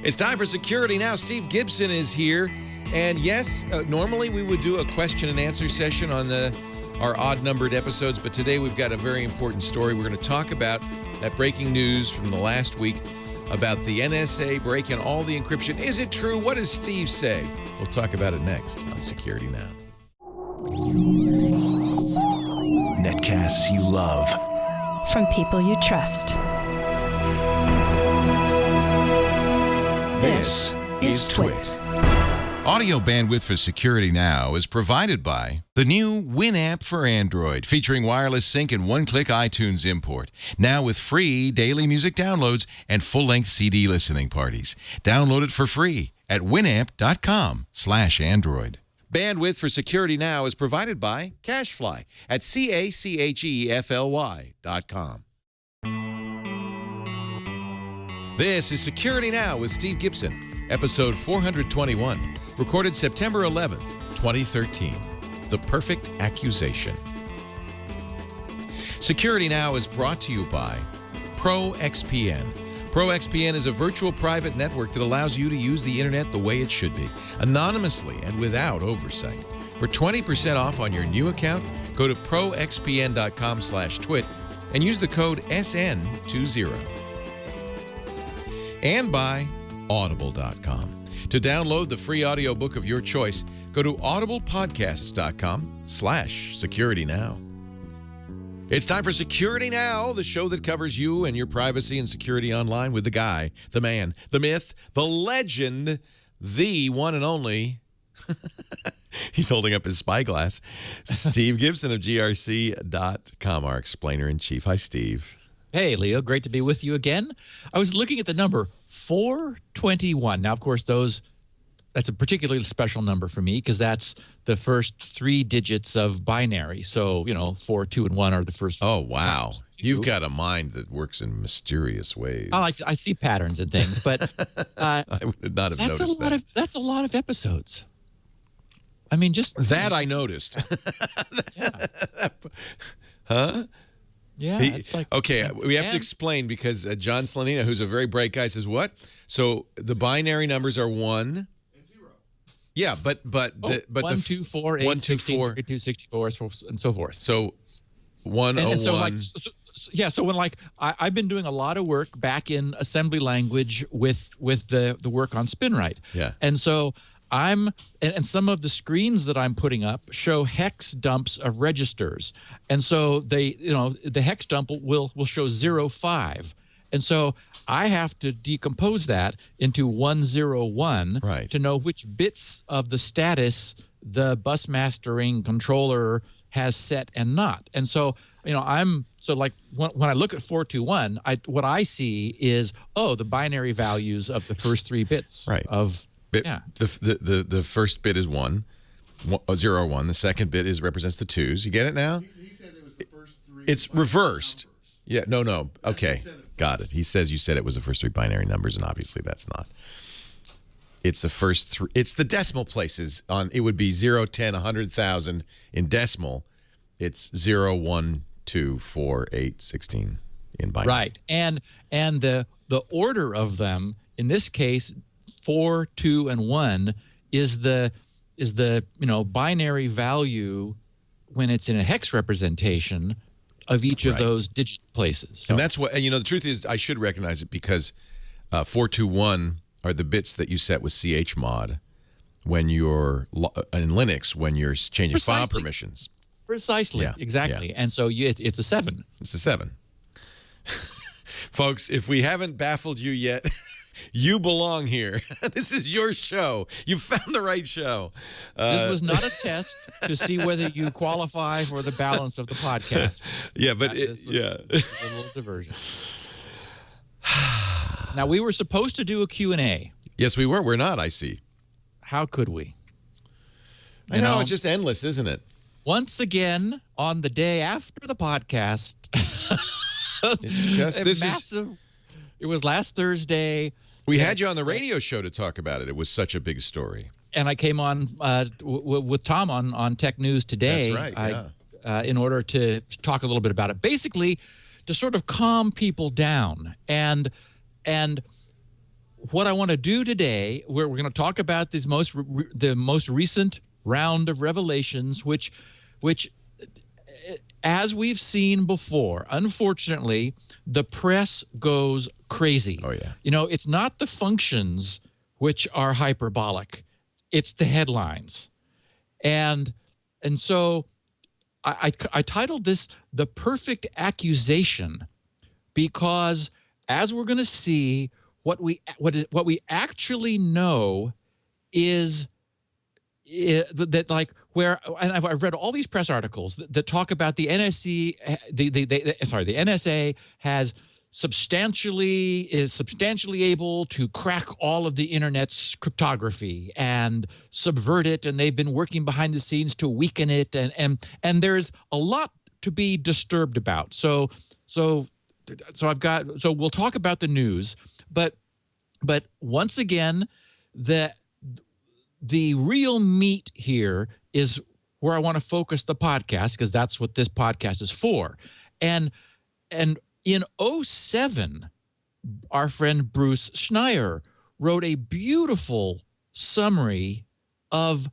It's time for Security Now. Steve Gibson is here. And yes, normally we would do a question and answer session on our odd-numbered episodes, but today we've got a very important story. We're going to talk about that breaking news from the last week about the NSA breaking all the encryption. Is it true? What does Steve say? We'll talk about it next on Security Now. Netcasts you love. From people you trust. This is Twit. Audio bandwidth for Security Now is provided by the new Winamp for Android, featuring wireless sync and one-click iTunes import. Now with free daily music downloads and full-length CD listening parties. Download it for free at winamp.com/Android. Bandwidth for Security Now is provided by CacheFly at CacheFly.com. This is Security Now with Steve Gibson, episode 421, recorded September 11th, 2013. The Perfect Accusation. Security Now is brought to you by ProXPN. ProXPN is a virtual private network that allows you to use the internet the way it should be, anonymously and without oversight. For 20% off on your new account, go to proxpn.com/twit and use the code SN20. And by Audible.com. To download the free audiobook of your choice, go to audiblepodcasts.com/securitynow. It's time for Security Now, the show that covers you and your privacy and security online with the guy, the man, the myth, the legend, the one and only. He's holding up his spyglass. Steve Gibson of grc.com, our explainer-in-chief. Hi, Steve. Hey, Leo. Great to be with you again. I was looking at the number 421. Now, of course, that's a particularly special number for me because that's the first 3 digits of binary. So, 4, 2, and 1 are the first. Oh, wow. You've got a mind that works in mysterious ways. I see patterns and things, but I would not have noticed that. That's a lot of episodes. I mean, just that I noticed. Yeah. Huh? Yeah. It's like, okay, we have to explain because John Slanina, who's a very bright guy, says what? So the binary numbers are 1. Yeah, but 1, 2, 4, 8, 16, 32, 64, and so forth. So 101. So when I've been doing a lot of work back in assembly language with the work on SpinRite. Yeah. And so and some of the screens that I'm putting up show hex dumps of registers. And so the hex dump will show 05. And so I have to decompose that into 101 to know which bits of the status the bus mastering controller has set and not. And so, when I look at 421, what I see is, the binary values of the first 3 bits of The first bit is 1, 0 or 1. The second bit represents the 2s. You get it now? He said it was the first 3. It's reversed. Yeah, no. Okay. Got it. He says you said it was the first 3 binary numbers, and obviously that's not. It's the first 3. It's the decimal places. It would be 0, 10, 100,000 in decimal. It's 0, 1, 2, 4, 8, 16 in binary. Right. And the order of them, in this case, 4, 2, and 1 is the binary value when it's in a hex representation of each of those digit places. So. And that's what, the truth is I should recognize it because 421 are the bits that you set with chmod when you're in Linux, when you're changing file permissions. Precisely. Yeah. Exactly. Yeah. And so it's a 7. It's a 7. Folks, if we haven't baffled you yet, you belong here. This is your show. You found the right show. This was not a test to see whether you qualify for the balance of the podcast. Yeah, but this was a little diversion. Now, we were supposed to do a Q&A. Yes, we were. We're not, I see. How could we? I know, it's just endless, isn't it? Once again, on the day after the podcast, it was last Thursday. We had you on the radio show to talk about it. It was such a big story. And I came on with Tom on Tech News Today. That's right, in order to talk a little bit about it. Basically, to sort of calm people down. And what I want to do today, we're going to talk about this the most recent round of revelations, which as we've seen before, unfortunately, the press goes crazy. Oh, yeah. It's not the functions which are hyperbolic. It's the headlines. And so I titled this "The Perfect Accusation," because as we're going to see, what we actually know is that, like, and I've read all these press articles that talk about the NSA. The NSA is substantially able to crack all of the internet's cryptography and subvert it, and they've been working behind the scenes to weaken it, and there's a lot to be disturbed about. So we'll talk about the news, but once again, the real meat here is where I want to focus the podcast, because that's what this podcast is for. And in 2007, our friend Bruce Schneier wrote a beautiful summary of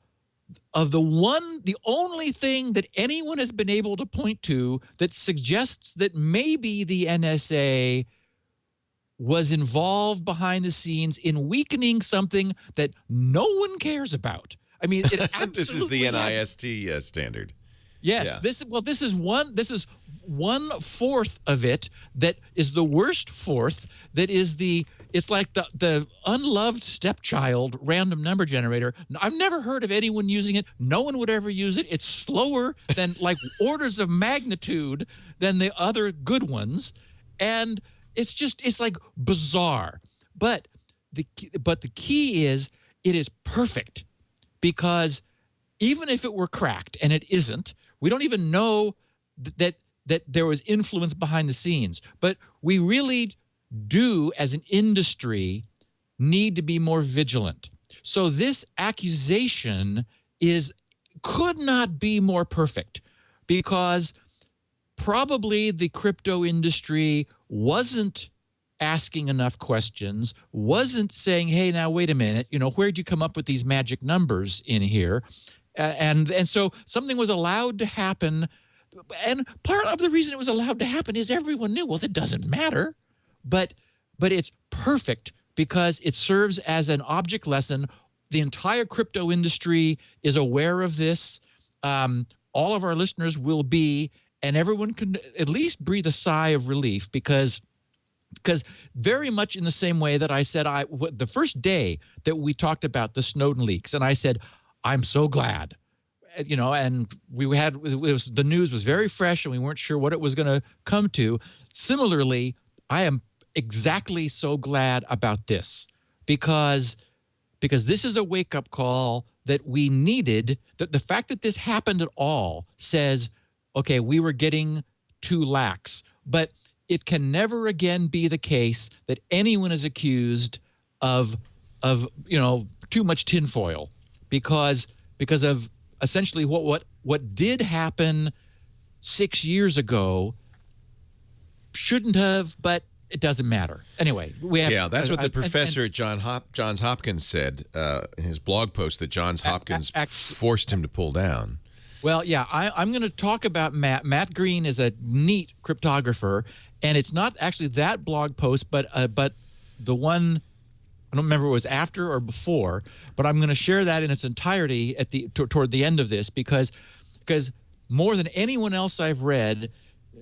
the only thing that anyone has been able to point to that suggests that maybe the NSA was involved behind the scenes in weakening something that no one cares about. I mean, it absolutely this is the NIST standard. Yes, Yeah. This is 1/4 of it that is the worst fourth. It's like the unloved stepchild random number generator. I've never heard of anyone using it. No one would ever use it. It's slower than like orders of magnitude than the other good ones, and it's like bizarre. But the key is it is perfect, because even if it were cracked, and it isn't, we don't even know that there was influence behind the scenes. But we really do, as an industry, need to be more vigilant. So this accusation could not be more perfect, because probably the crypto industry wasn't asking enough questions, wasn't saying, hey, now wait a minute, where'd you come up with these magic numbers in here? And so something was allowed to happen. And part of the reason it was allowed to happen is everyone knew, well, that doesn't matter. But it's perfect because it serves as an object lesson. The entire crypto industry is aware of this. All of our listeners will be, and everyone can at least breathe a sigh of relief, because very much in the same way that I said, the first day that we talked about the Snowden leaks, and I said, I'm so glad, and the news was very fresh and we weren't sure what it was going to come to. Similarly, I am exactly so glad about this, because this is a wake-up call that we needed. That the fact that this happened at all says, okay, we were getting too lax. But it can never again be the case that anyone is accused of too much tinfoil, because of essentially what did happen 6 years ago shouldn't have, but it doesn't matter. Anyway, that's what the professor at Johns Hopkins said in his blog post that Johns Hopkins forced him to pull down. Well, yeah, I'm going to talk about Matt. Matt Green is a neat cryptographer, and it's not actually that blog post, but the one, I don't remember if it was after or before, but I'm going to share that in its entirety toward the end of this, because more than anyone else I've read,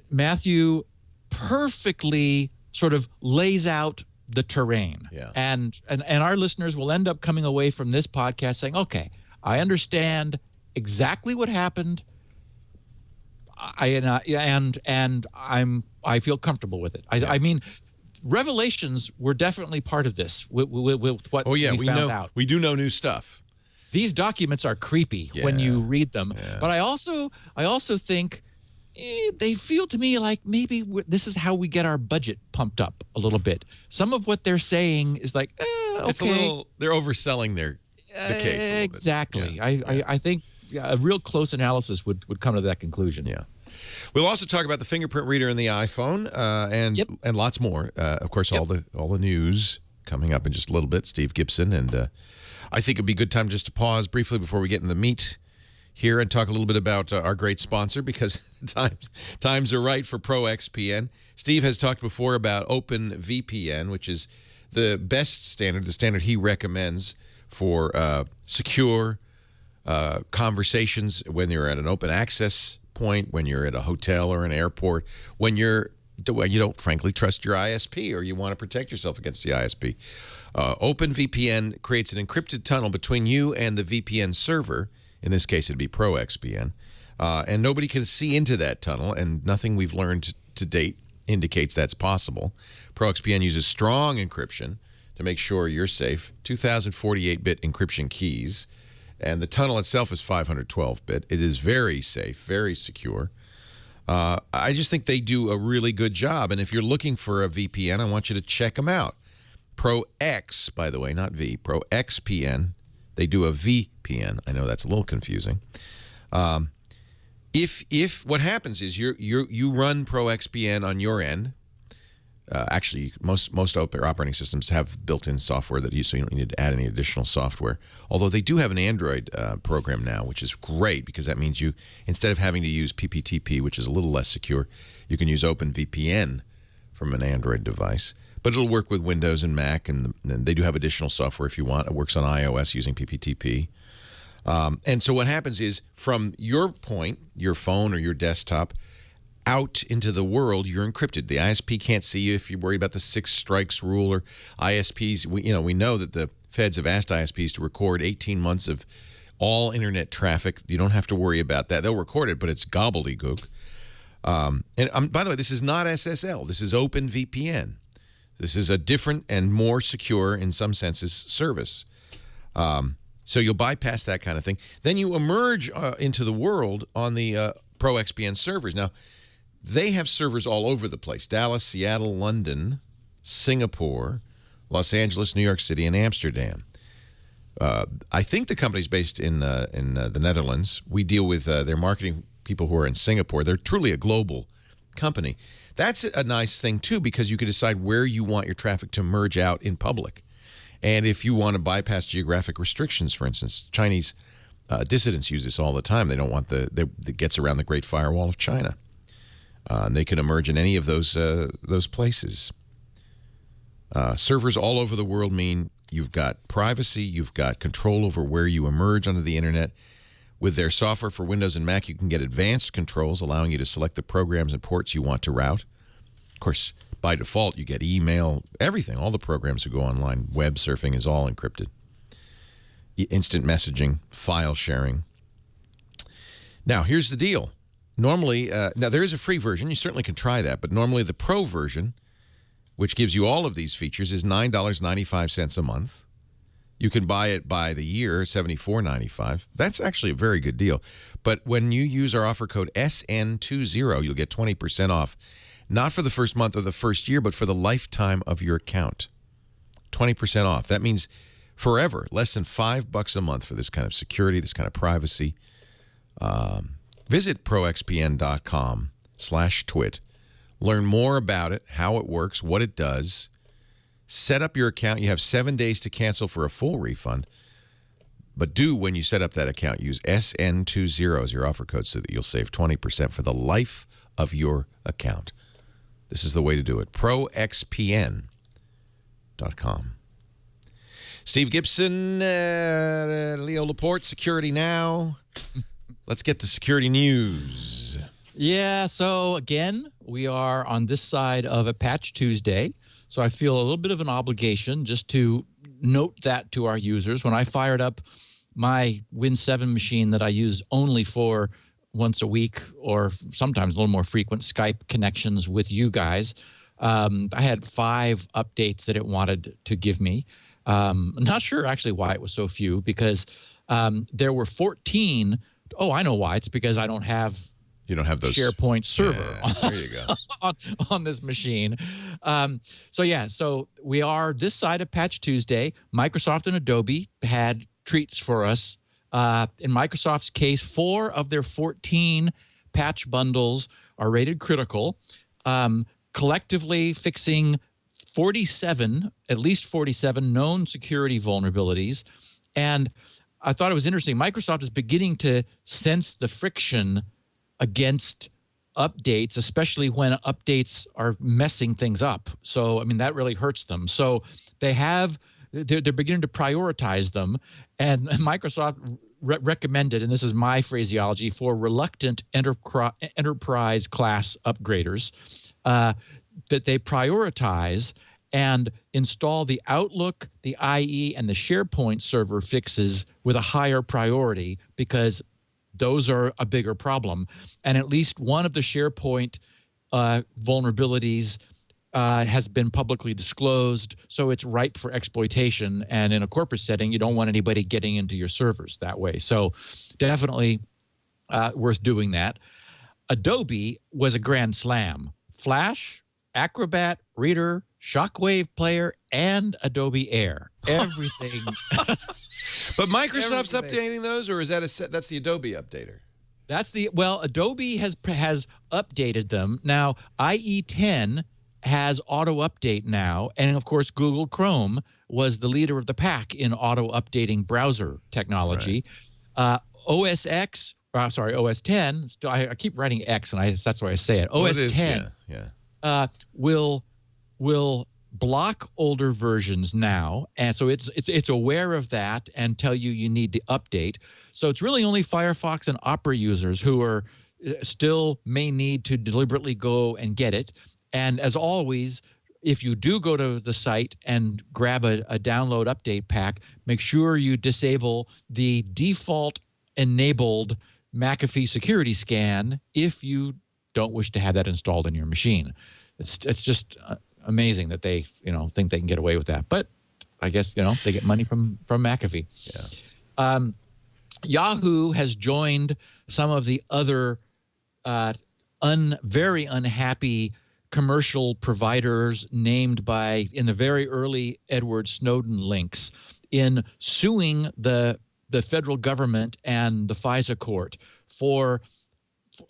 Matthew perfectly sort of lays out the terrain. Yeah. And our listeners will end up coming away from this podcast saying, okay, I understand exactly what happened. I feel comfortable with it. I mean, revelations were definitely part of this with what we found out. We do know new stuff. These documents are creepy when you read them, but I also think they feel to me like maybe this is how we get our budget pumped up a little bit. Some of what they're saying is like, okay, it's a little, they're overselling the case a little exactly. bit. I think a real close analysis would come to that conclusion. Yeah. We'll also talk about the fingerprint reader in the iPhone and lots more. Of course, all the news coming up in just a little bit, Steve Gibson. And I think it'd be a good time just to pause briefly before we get in the meat here and talk a little bit about our great sponsor, because times are right for ProXPN. Steve has talked before about OpenVPN, which is the best standard, the standard he recommends for secure conversations when you're at an open access point, when you're at a hotel or an airport, when you don't frankly trust your ISP or you want to protect yourself against the ISP. OpenVPN creates an encrypted tunnel between you and the VPN server. In this case, it'd be ProXPN. And nobody can see into that tunnel, and nothing we've learned to date indicates that's possible. ProXPN uses strong encryption to make sure you're safe, 2048-bit encryption keys, and the tunnel itself is 512-bit. It is very safe, very secure. I just think they do a really good job, and if you're looking for a VPN, I want you to check them out. ProX, by the way, not V, ProXPN. They do a VPN. I know that's a little confusing. If what happens is you run ProXPN on your end. Actually, most operating systems have built-in software so you don't need to add any additional software. Although they do have an Android program now, which is great, because that means you, instead of having to use PPTP, which is a little less secure, you can use OpenVPN from an Android device. But it'll work with Windows and Mac, and they do have additional software if you want. It works on iOS using PPTP. And so what happens is, from your point, your phone or your desktop, out into the world, you're encrypted. The ISP can't see you if you're worried about the 6 strikes rule or ISPs. We know that the feds have asked ISPs to record 18 months of all internet traffic. You don't have to worry about that. They'll record it, but it's gobbledygook. And by the way, this is not SSL. This is OpenVPN. This is a different and more secure, in some senses, service. So you'll bypass that kind of thing. Then you emerge into the world on the ProXPN servers. Now, they have servers all over the place: Dallas, Seattle, London, Singapore, Los Angeles, New York City, and Amsterdam. I think the company's based in the Netherlands. We deal with their marketing people who are in Singapore. They're truly a global company. That's a nice thing, too, because you can decide where you want your traffic to merge out in public. And if you want to bypass geographic restrictions, for instance, Chinese dissidents use this all the time. They don't want that gets around the Great Firewall of China. And they can emerge in any of those places. Servers all over the world mean you've got privacy, you've got control over where you emerge onto the internet. With their software for Windows and Mac, you can get advanced controls, allowing you to select the programs and ports you want to route. Of course, by default, you get email, everything. All the programs that go online, web surfing is all encrypted. Instant messaging, file sharing. Now, here's the deal. Normally, now there is a free version. You certainly can try that. But normally the Pro version, which gives you all of these features, is $9.95 a month. You can buy it by the year, $74.95. That's actually a very good deal. But when you use our offer code SN20, you'll get 20% off. Not for the first month or the first year, but for the lifetime of your account. 20% off. That means forever. Less than $5 a month for this kind of security, this kind of privacy. Visit proxpn.com/twit. Learn more about it, how it works, what it does. Set up your account. You have 7 days to cancel for a full refund. But when you set up that account, use SN20 as your offer code so that you'll save 20% for the life of your account. This is the way to do it. proxpn.com. Steve Gibson, Leo Laporte, Security Now. Let's get the security news. Yeah, so again, we are on this side of a Patch Tuesday. So I feel a little bit of an obligation just to note that to our users. When I fired up my Win 7 machine that I use only for once a week or sometimes a little more frequent Skype connections with you guys, I had 5 updates that it wanted to give me. I'm not sure actually why it was so few, because there were 14. Oh, I know why. It's because I don't have those SharePoint server there you go. on this machine. So we are this side of Patch Tuesday. Microsoft and Adobe had treats for us. In Microsoft's case, 4 of their 14 patch bundles are rated critical, collectively fixing at least 47 known security vulnerabilities. And I thought it was interesting. Microsoft is beginning to sense the friction against updates, especially when updates are messing things up. So, I mean, that really hurts them. So they're beginning to prioritize them. And Microsoft recommended, and this is my phraseology, for reluctant enterprise class upgraders, that they prioritize and install the Outlook, the IE, and the SharePoint server fixes with a higher priority, because those are a bigger problem. And at least one of the SharePoint vulnerabilities has been publicly disclosed, so it's ripe for exploitation. And in a corporate setting, you don't want anybody getting into your servers that way. So definitely worth doing that. Adobe was a grand slam. Flash, Acrobat, Reader, Shockwave Player, and Adobe Air. Everything. But Microsoft's updating those, or is that that's the Adobe updater? That's well, Adobe has updated them. Now, IE10 has auto update now, and of course Google Chrome was the leader of the pack in auto updating browser technology. Right. OS 10. I keep writing X, and that's why I say it. OS 10 will block older versions now, and so it's aware of that and tell you need to update. So it's really only Firefox and Opera users who are still may need to deliberately go and get it. And as always, if you do go to the site and grab a download update pack, make sure you disable the default enabled McAfee security scan if you don't wish to have that installed in your machine. It's just amazing that they think they can get away with that. But I guess they get money from McAfee. Yeah. Yahoo has joined some of the other very unhappy commercial providers named in the very early Edward Snowden links in suing the federal government and the FISA court for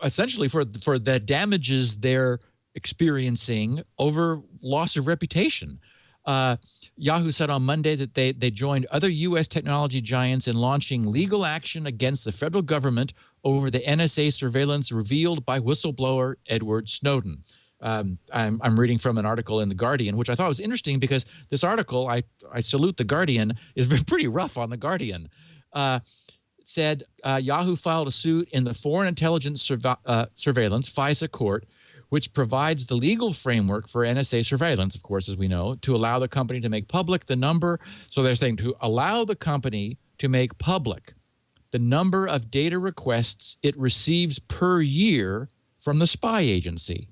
essentially for the damages they're experiencing over loss of reputation. Yahoo said on Monday that they joined other U.S. technology giants in launching legal action against the federal government over the NSA surveillance revealed by whistleblower Edward Snowden. I'm reading from an article in The Guardian, which I thought was interesting because this article, I salute The Guardian, is pretty rough on The Guardian. It said Yahoo filed a suit in the Foreign Intelligence Surveillance, FISA court, which provides the legal framework for NSA surveillance, of course, as we know, to allow the company to make public the number. So they're saying to allow the company to make public the number of data requests it receives per year from the spy agency.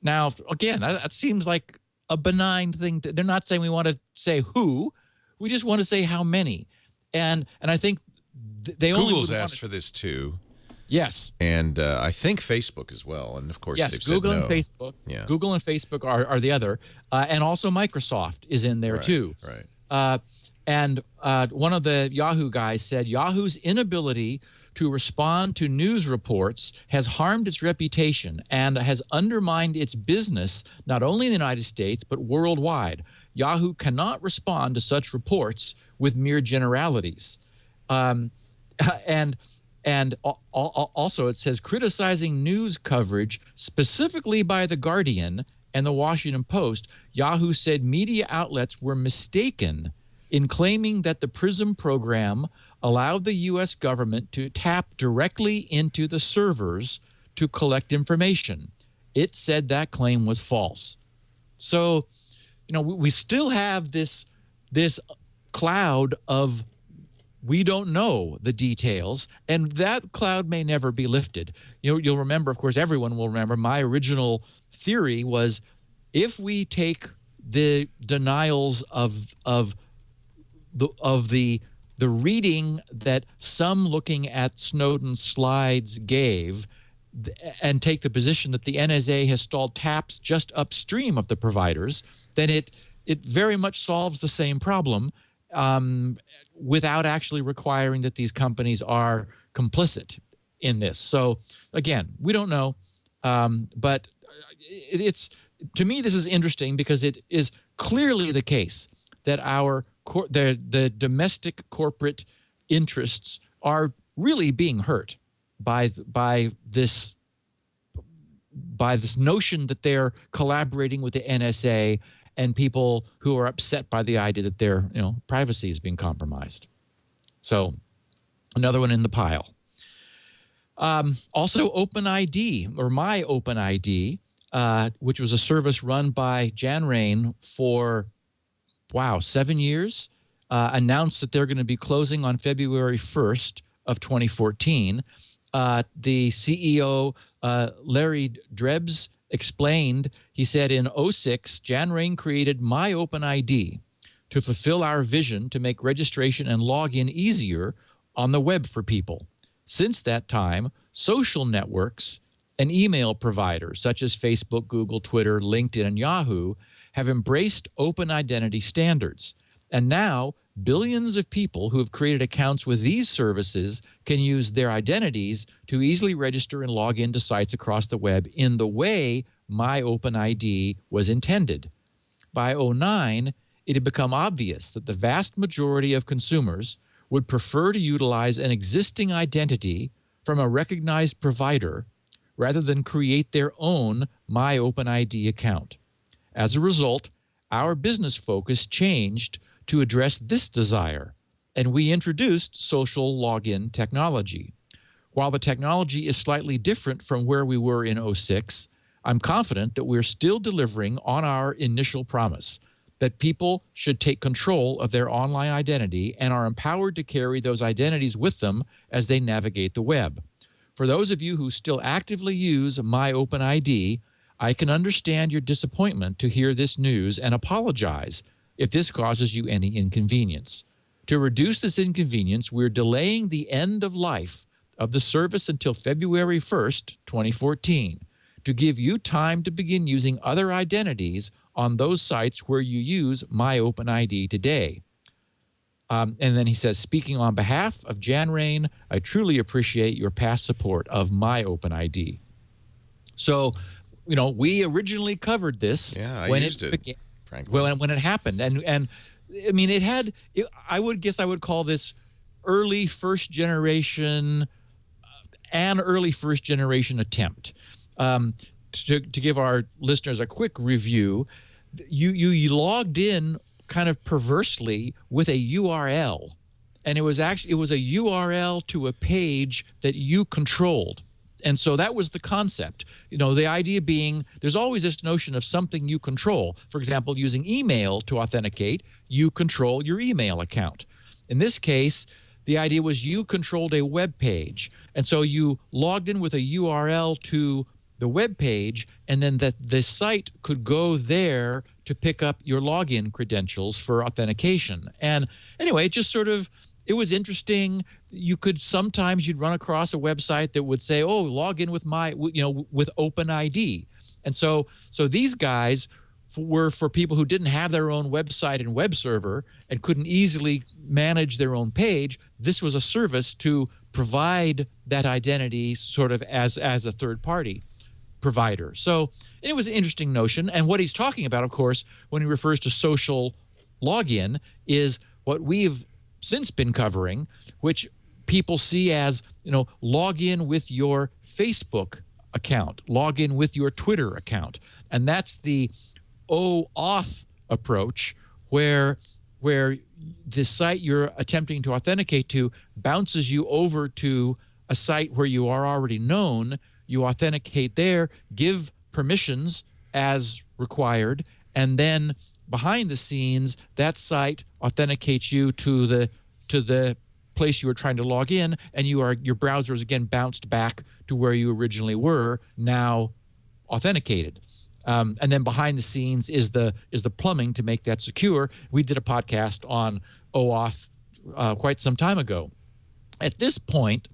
Now, again, that seems like a benign thing. They're not saying we want to say who. We just want to say how many. And I think they only Google's asked for this too. Yes. And I think Facebook as well. And of course, yes, they've Google said no. and Facebook. Yeah. Google and Facebook are the other. And also Microsoft is in there too. Right. And one of the Yahoo guys said Yahoo's inability to respond to news reports has harmed its reputation and has undermined its business, not only in the United States, but worldwide. Yahoo cannot respond to such reports with mere generalities. And also it says criticizing news coverage specifically by The Guardian and The Washington Post, Yahoo said media outlets were mistaken in claiming that the PRISM program allowed the U.S. government to tap directly into the servers to collect information. It said that claim was false. So, we still have this cloud of we don't know the details, and that cloud may never be lifted. You'll remember, of course, everyone will remember, my original theory was if we take the denials of the reading that some looking at Snowden's slides gave and take the position that the NSA has stalled taps just upstream of the providers, then it very much solves the same problem without actually requiring that these companies are complicit in this. So again, we don't know, but it's to me, this is interesting because it is clearly the case that the domestic corporate interests are really being hurt by this notion that they're collaborating with the NSA and people who are upset by the idea that their privacy is being compromised. So another one in the pile. Also, OpenID, or MyOpenID, which was a service run by Jan Rain for, 7 years, announced that they're going to be closing on February 1st of 2014. The CEO, Larry Drebs, explained, he said, in 2006, Jan Rain created MyOpenID to fulfill our vision to make registration and login easier on the web for people. Since that time, social networks and email providers such as Facebook, Google, Twitter, LinkedIn, and Yahoo have embraced open identity standards. And now, billions of people who have created accounts with these services can use their identities to easily register and log into sites across the web in the way MyOpenID was intended. By 2009, it had become obvious that the vast majority of consumers would prefer to utilize an existing identity from a recognized provider rather than create their own MyOpenID account. As a result, our business focus changed to address this desire, and we introduced social login technology. While the technology is slightly different from where we were in 2006, I'm confident that we're still delivering on our initial promise that people should take control of their online identity and are empowered to carry those identities with them as they navigate the web. For those of you who still actively use MyOpenID, I can understand your disappointment to hear this news and apologize if this causes you any inconvenience. To reduce this inconvenience, we're delaying the end of life of the service until February 1st, 2014, to give you time to begin using other identities on those sites where you use MyOpenID today. And then he says, speaking on behalf of Jan Rain, I truly appreciate your past support of MyOpenID. So, we originally covered this when it began, frankly. When it happened. And I mean, I would call this early first generation attempt. To give our listeners a quick review, you logged in kind of perversely with a URL, and it was a URL to a page that you controlled. And so that was the concept. The idea being there's always this notion of something you control. For example, using email to authenticate, you control your email account. In this case, the idea was you controlled a web page. And so you logged in with a URL to the web page, and then the site could go there to pick up your login credentials for authentication. And anyway, it was interesting. You'd run across a website that would say, "Oh, log in with with OpenID," and so these guys were for people who didn't have their own website and web server and couldn't easily manage their own page. This was a service to provide that identity sort of as a third party provider. So it was an interesting notion. And what he's talking about, of course, when he refers to social login, is what we've since been covering, which people see as, log in with your Facebook account, log in with your Twitter account. And that's the OAuth approach, where the site you're attempting to authenticate to bounces you over to a site where you are already known. You authenticate there, give permissions as required, and then behind the scenes, that site authenticates you to the place you were trying to log in, and your browser is again bounced back to where you originally were, now authenticated. And then behind the scenes is the plumbing to make that secure. We did a podcast on OAuth quite some time ago. At this point,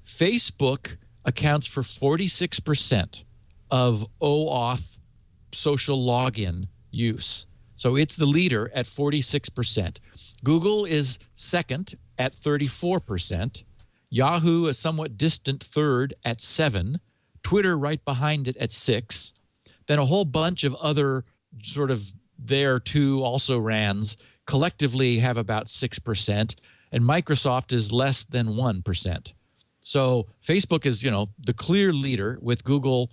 Facebook accounts for 46% of OAuth social login use. So it's the leader at 46%. Google is second at 34%. Yahoo, a somewhat distant third, at 7%. Twitter right behind it at 6%. then a whole bunch of other sort of there too also rans collectively have about 6%, and Microsoft is less than 1%. So Facebook is, the clear leader, with Google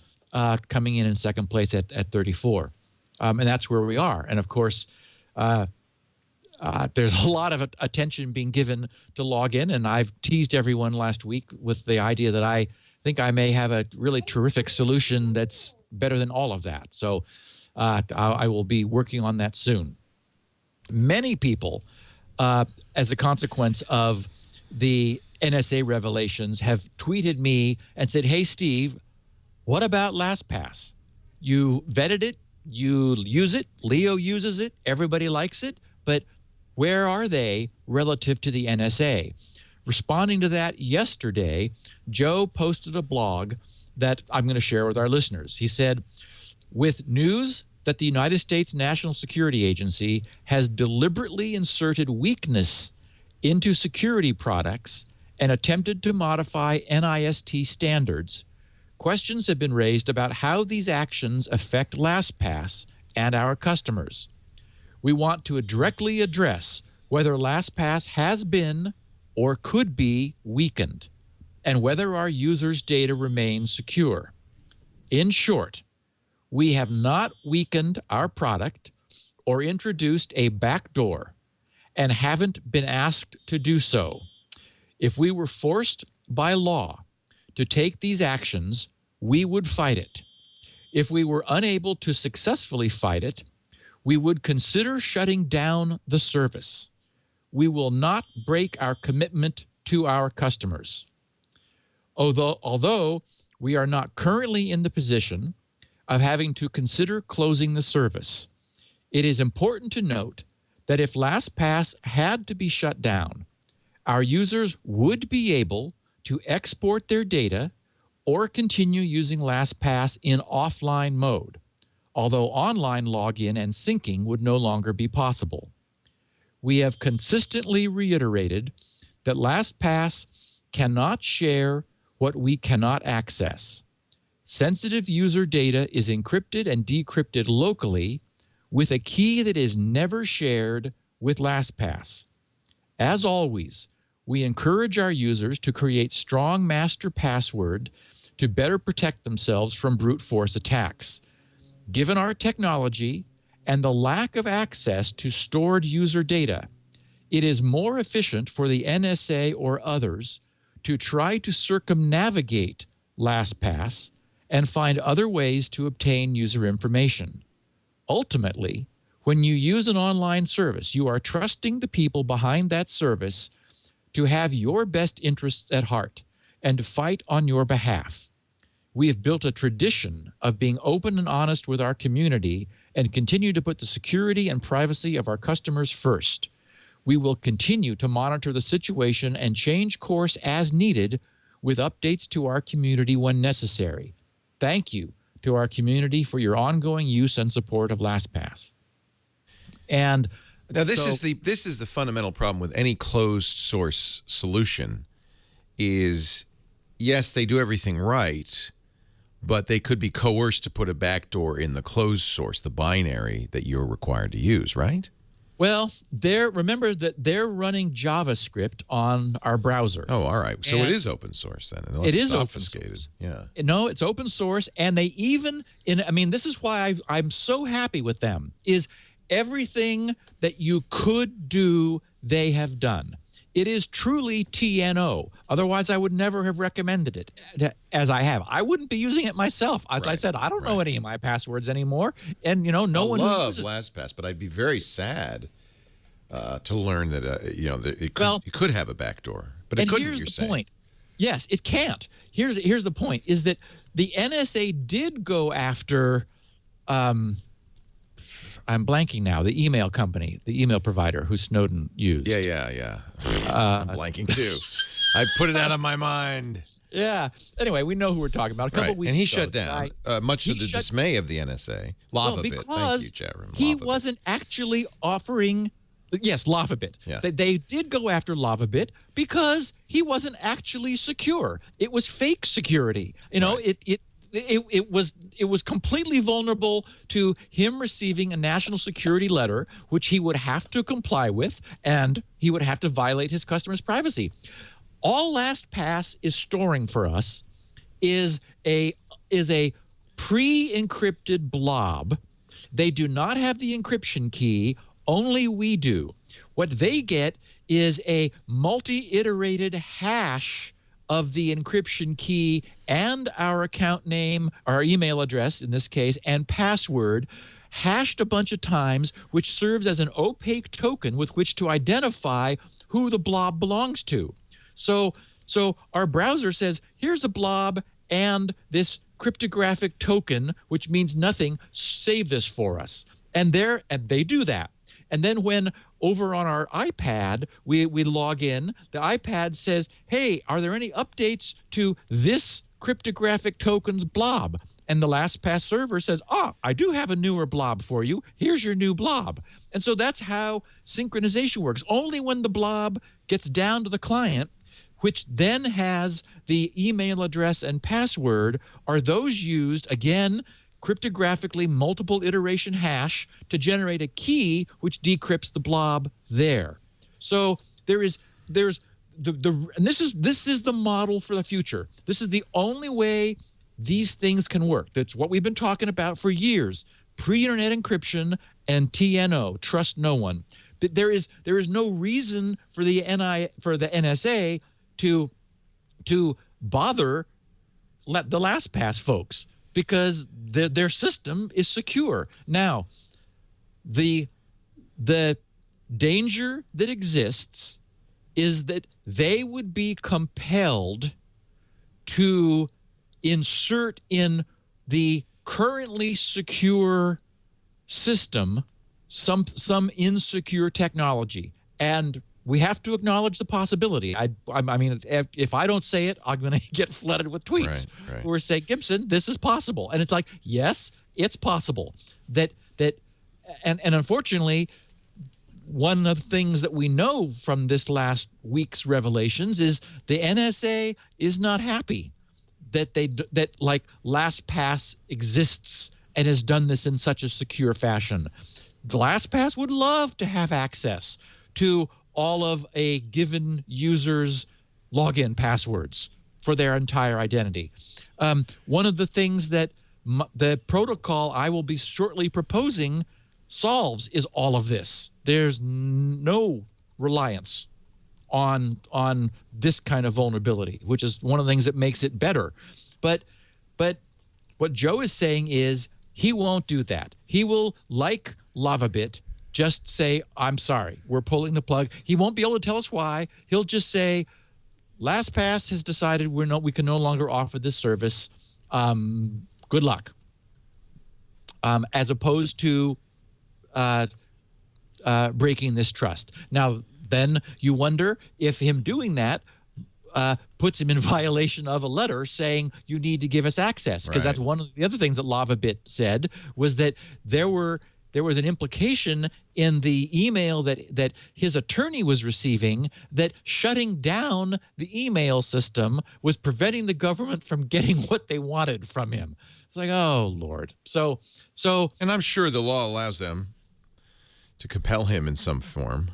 coming in second place at 34. And that's where we are. And of course, there's a lot of attention being given to login, and I've teased everyone last week with the idea that I think I may have a really terrific solution that's better than all of that. So I will be working on that soon. Many people, as a consequence of the NSA revelations, have tweeted me and said, "Hey, Steve, what about LastPass? You vetted it, you use it, Leo uses it, everybody likes it, but where are they relative to the NSA?" Responding to that yesterday, Joe posted a blog that I'm going to share with our listeners. He said, "With news that the United States National Security Agency has deliberately inserted weakness into security products and attempted to modify NIST standards, questions have been raised about how these actions affect LastPass and our customers. We want to directly address whether LastPass has been or could be weakened, and whether our users' data remains secure. In short, we have not weakened our product or introduced a backdoor, and haven't been asked to do so. If we were forced by law to take these actions, we would fight it. If we were unable to successfully fight it, we would consider shutting down the service. We will not break our commitment to our customers. Although we are not currently in the position of having to consider closing the service, it is important to note that if LastPass had to be shut down, our users would be able to export their data or continue using LastPass in offline mode, although online login and syncing would no longer be possible. We have consistently reiterated that LastPass cannot share what we cannot access. Sensitive user data is encrypted and decrypted locally with a key that is never shared with LastPass. As always, we encourage our users to create strong master password to better protect themselves from brute force attacks. Given our technology and the lack of access to stored user data, it is more efficient for the NSA or others to try to circumnavigate LastPass and find other ways to obtain user information. Ultimately, when you use an online service, you are trusting the people behind that service to have your best interests at heart and to fight on your behalf. We have built a tradition of being open and honest with our community and continue to put the security and privacy of our customers first. We will continue to monitor the situation and change course as needed with updates to our community when necessary. Thank you to our community for your ongoing use and support of LastPass." And now this is the fundamental problem with any closed source solution is, yes, they do everything right, but they could be coerced to put a backdoor in the closed source, the binary that you're required to use, right? Well, remember that they're running JavaScript on our browser. Oh, all right. So it is open source then, unless it is obfuscated. Open source. Yeah. No, it's open source, and they even this is why I'm so happy with them, is everything that you could do, they have done. It is truly TNO. Otherwise, I would never have recommended it as I have. I wouldn't be using it myself. As I said, I don't know any of my passwords anymore. And, no one loves LastPass, but I'd be very sad to learn that, you could have a backdoor. But it couldn't, you're saying. Here's the point. Yes, it can't. Here's the point, is that the NSA did go after I'm blanking now, the email company, the email provider who Snowden used. Yeah. I'm blanking too. I put it out of my mind. Yeah. Anyway, we know who we're talking about. A couple weeks ago. And he shut down, much to the dismay of the NSA. LavaBit. Thank you, chat room. He wasn't actually offering... Yes, LavaBit. Yeah. They did go after LavaBit because he wasn't actually secure. It was fake security. it was completely vulnerable to him receiving a national security letter, which he would have to comply with, and he would have to violate his customer's privacy. All LastPass is storing for us is a pre-encrypted blob. They do not have the encryption key. Only we do. What they get is a multi-iterated hash of the encryption key and our account name, our email address in this case, and password, hashed a bunch of times, which serves as an opaque token with which to identify who the blob belongs to. So our browser says, here's a blob and this cryptographic token, which means nothing, save this for us. And they do that. And then when over on our iPad, we log in, the iPad says, hey, are there any updates to this cryptographic tokens blob? And the LastPass server says, I do have a newer blob for you. Here's your new blob. And so that's how synchronization works. Only when the blob gets down to the client, which then has the email address and password, are those used, again, cryptographically multiple iteration hash to generate a key which decrypts the blob there. So there's and this is the model for the future. This is the only way these things can work. That's what we've been talking about for years. Pre-internet encryption and TNO, trust no one. But there is no reason for the NSA to bother the LastPass folks, because their system is secure. Now, the danger that exists is that they would be compelled to insert in the currently secure system some insecure technology. And we have to acknowledge the possibility. I mean, if I don't say it, I'm going to get flooded with tweets who are saying, Gibson, this is possible. And it's like, yes, it's possible. And unfortunately, one of the things that we know from this last week's revelations is the NSA is not happy that like LastPass exists and has done this in such a secure fashion. The LastPass would love to have access to all of a given user's login passwords for their entire identity. One of the things that the protocol I will be shortly proposing solves is all of this. There's no reliance on this kind of vulnerability, which is one of the things that makes it better. But what Joe is saying is he won't do that. He will, like LavaBit, just say, I'm sorry, we're pulling the plug. He won't be able to tell us why. He'll just say, LastPass has decided we can no longer offer this service. Good luck. As opposed to breaking this trust. Now, then you wonder if him doing that puts him in violation of a letter saying you need to give us access. Because that's one of the other things that LavaBit said, was that there was an implication in the email that his attorney was receiving that shutting down the email system was preventing the government from getting what they wanted from him. It's like, oh, Lord. So, and I'm sure the law allows them to compel him in some form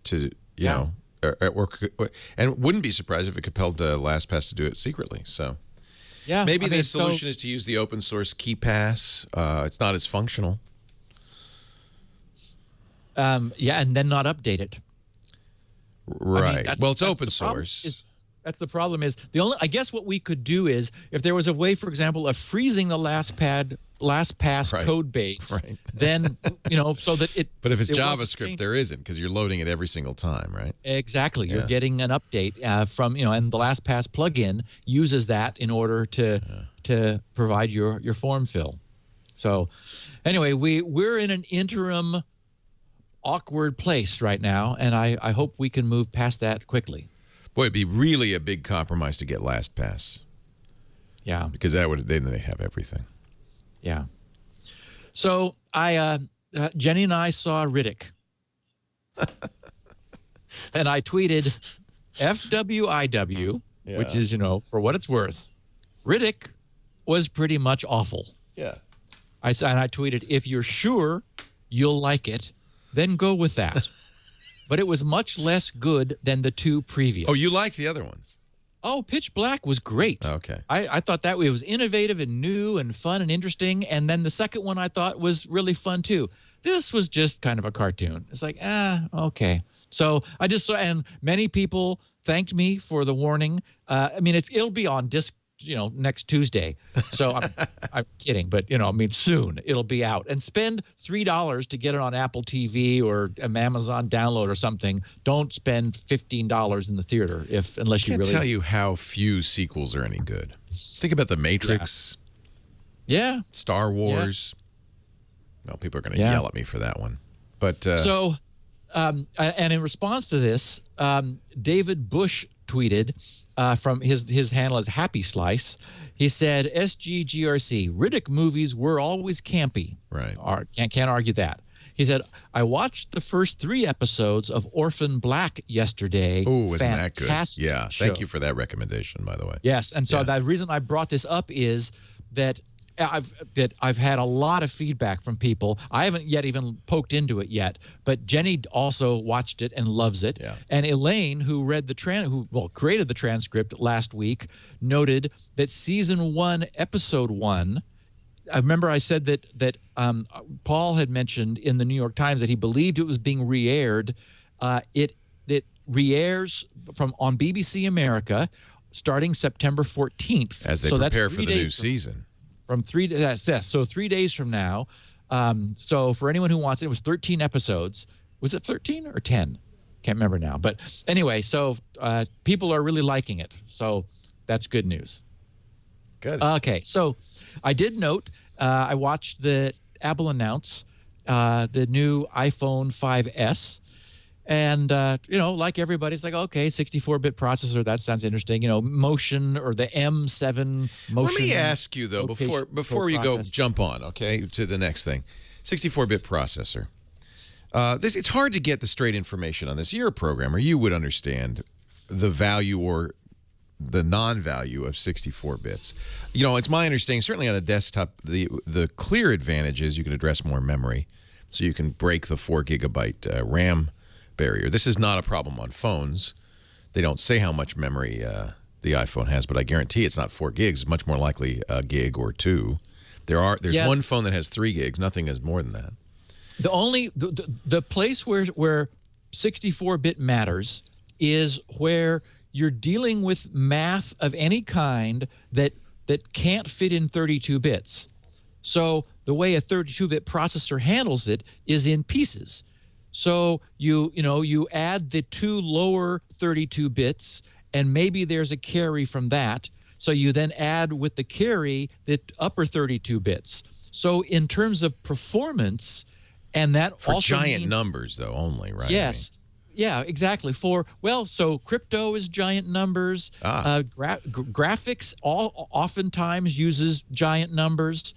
to, you know, or and wouldn't be surprised if it compelled LastPass to do it secretly. So yeah, maybe the solution is to use the open source KeyPass. It's not as functional. Yeah, and then not update it. Right. Well, it's open source. That's the problem. Is the only, I guess what we could do is, if there was a way, for example, of freezing the LastPass code base, then, you know, so that it. But if it's JavaScript, there isn't, because you're loading it every single time, right? Exactly. You're getting an update from, you know, and the LastPass plugin uses that in order to provide your form fill. So, anyway, we're in an interim awkward place right now, and I hope we can move past that quickly. Boy, it'd be really a big compromise to get LastPass. Yeah. Because they'd have everything. Yeah. So Jenny and I saw Riddick. And I tweeted FWIW, which is, you know, for what it's worth. Riddick was pretty much awful. Yeah. I tweeted, if you're sure you'll like it, then go with that. But it was much less good than the two previous. Oh, you liked the other ones? Oh, Pitch Black was great. Okay. I thought that it was innovative and new and fun and interesting. And then the second one I thought was really fun too. This was just kind of a cartoon. It's like, okay. So I just saw, and many people thanked me for the warning. I mean, it'll be on disc, next Tuesday. So I'm kidding, but soon it'll be out. And spend $3 to get it on Apple TV or an Amazon download or something. Don't spend $15 in the theater unless you really. I can't tell you how few sequels are any good. Think about The Matrix. Yeah. Star Wars. Yeah. Well, people are going to yell at me for that one. But and in response to this, David Bush tweeted. From his handle as Happy Slice, he said, "SGGRC Riddick movies were always campy. Right? Can't argue that." He said, "I watched the first 3 episodes of Orphan Black yesterday. Oh, isn't that good? Yeah, show. Thank you for that recommendation, by the way. Yes, and so the reason I brought this up is that I've had a lot of feedback from people. I haven't yet even poked into it yet, but Jenny also watched it and loves it. Yeah. And Elaine, who read created the transcript last week, noted that season 1, episode 1. I remember I said that Paul had mentioned in the New York Times that he believed it was being re-aired. It re-airs on BBC America starting September 14th. As they prepare for the new season. From 3 days, so 3 days from now. So for anyone who wants it was 13 episodes. Was it 13 or 10? Can't remember now. But anyway, so people are really liking it. So that's good news. Good. Okay, so I did note I watched the Apple announce the new iPhone 5S. And, like everybody, it's like, okay, 64-bit processor, that sounds interesting. Motion or the M7 motion. Let me ask you, though, before you jump on, okay, to the next thing. 64-bit processor. It's hard to get the straight information on this. You're a programmer. You would understand the value or the non-value of 64 bits. It's my understanding, certainly on a desktop, the clear advantage is you can address more memory. So you can break the 4 gigabyte RAM barrier. This is not a problem on phones. They don't say how much memory the iPhone has, but I guarantee it's not 4 gigs. It's much more likely a gig or 2. There's one phone that has 3 gigs. Nothing is more than that. The place where 64-bit matters is where you're dealing with math of any kind that can't fit in 32 bits. So the way a 32-bit processor handles it is in pieces. So you add the 2 lower 32 bits, and maybe there's a carry from that. So you then add with the carry the upper 32 bits. So in terms of performance, and that for also giant means, numbers, though, only, right? Yes. Yeah, exactly. So crypto is giant numbers. Graphics oftentimes uses giant numbers.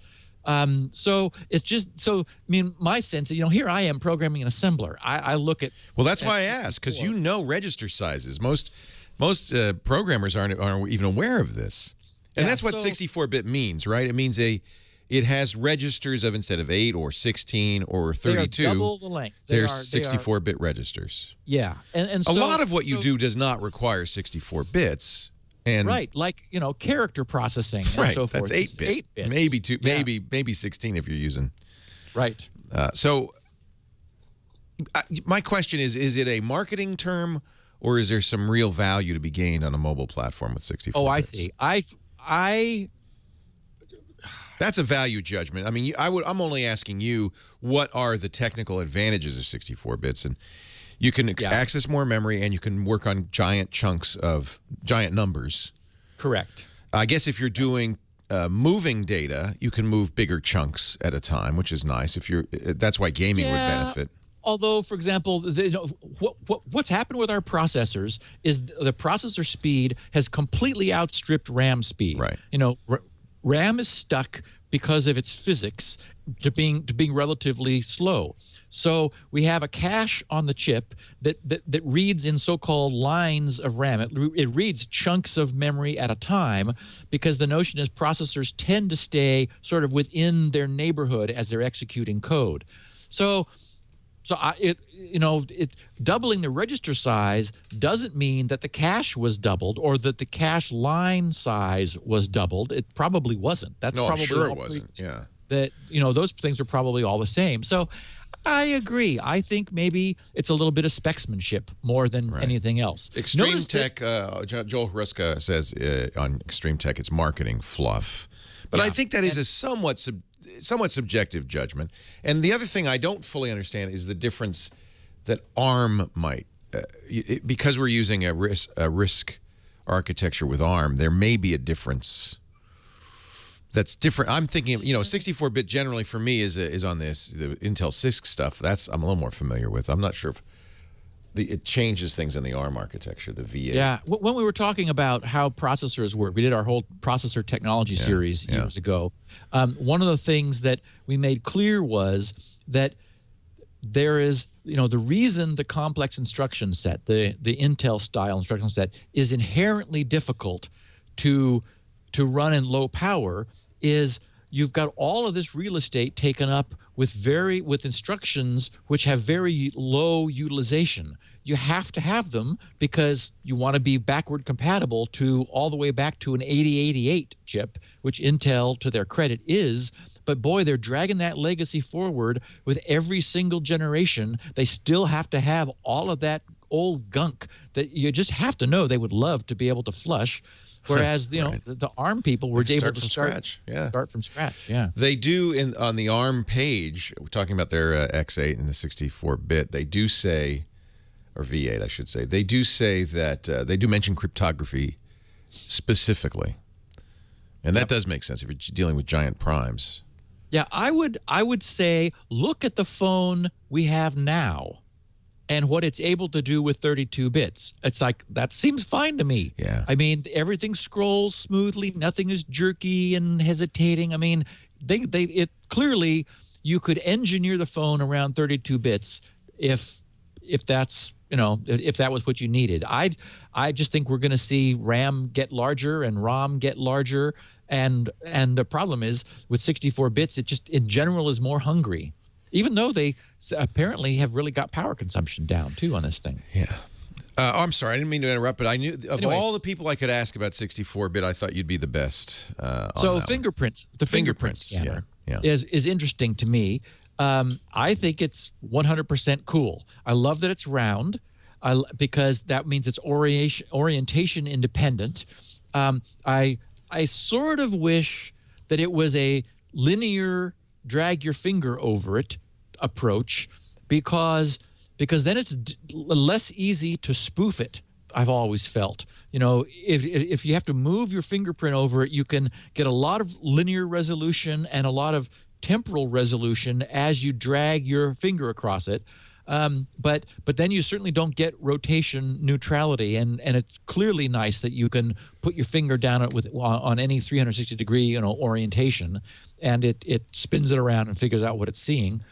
So it's just my sense is, here I am programming an assembler. I look at. Well, that's why I asked, because register sizes. Most programmers aren't even aware of this, and that's what 64-bit means, right? It means it has registers of, instead of 8 or 16 or 32, they are double the length. There's 64-bit registers. Yeah, and so, a lot of what you do does not require 64 bits. And right, like character processing and right, so forth. That's 8 bits. Maybe 2, maybe 16 if you're using. Right. So my question is it a marketing term, or is there some real value to be gained on a mobile platform with 64 Oh, bits? I see. That's a value judgment. I mean, I'm only asking you, what are the technical advantages of 64 bits? And you can access more memory, and you can work on giant chunks of giant numbers. Correct. I guess if you're doing moving data, you can move bigger chunks at a time, which is nice. That's why gaming would benefit. Although, for example, what's happened with our processors is the processor speed has completely outstripped RAM speed. Right. RAM is stuck because of its physics to being relatively slow. So we have a cache on the chip that reads in so-called lines of RAM. It reads chunks of memory at a time, because the notion is processors tend to stay sort of within their neighborhood as they're executing code. So doubling the register size doesn't mean that the cache was doubled or that the cache line size was doubled. It probably wasn't. That's No, probably I'm sure it wasn't. Yeah. That, those things are probably all the same. So I agree. I think maybe it's a little bit of specsmanship more than anything else. Extreme Tech, Joel Hruska says on Extreme Tech, it's marketing fluff. But I think that is a somewhat subjective judgment. And the other thing I don't fully understand is the difference that ARM might, because we're using a RISC architecture with ARM, there may be a difference that's different. I'm thinking, 64-bit generally for me is on the Intel CISC stuff. I'm a little more familiar with. I'm not sure if it changes things in the ARM architecture, the V8. Yeah, when we were talking about how processors work, we did our whole processor technology series years ago. One of the things that we made clear was that there is, the reason the complex instruction set, the Intel style instruction set, is inherently difficult to run in low power is you've got all of this real estate taken up with instructions which have very low utilization. You have to have them because you want to be backward compatible to all the way back to an 8088 chip, which Intel, to their credit, is. But boy, they're dragging that legacy forward with every single generation. They still have to have all of that old gunk that you just have to know they would love to be able to flush. Whereas the ARM people were able to start from scratch. Yeah, they do on the ARM page. We're talking about their X8 and the 64-bit. They do say, or V8, I should say. They do say that they do mention cryptography specifically, and that does make sense if you're dealing with giant primes. Yeah, I would say look at the phone we have now and what it's able to do with 32 bits. It's like, that seems fine to me. Yeah. I mean, everything scrolls smoothly. Nothing is jerky and hesitating. I mean, it clearly you could engineer the phone around 32 bits if that's, if that was what you needed. I just think we're going to see RAM get larger and ROM get larger. And the problem is with 64 bits, it just in general is more hungry. Even though they apparently have really got power consumption down, too, on this thing. Yeah. I'm sorry. I didn't mean to interrupt, but I knew anyway, all the people I could ask about 64-bit, I thought you'd be the best So fingerprints, the fingerprint scanner is interesting to me. I think it's 100% cool. I love that it's round because that means it's orientation independent. I sort of wish that it was a linear drag your finger over it approach because then it's less easy to spoof it. I've always felt, if you have to move your fingerprint over it, you can get a lot of linear resolution and a lot of temporal resolution as you drag your finger across it. But then you certainly don't get rotation neutrality, and it's clearly nice that you can put your finger down on any 360-degree orientation, and it spins it around and figures out what it's seeing.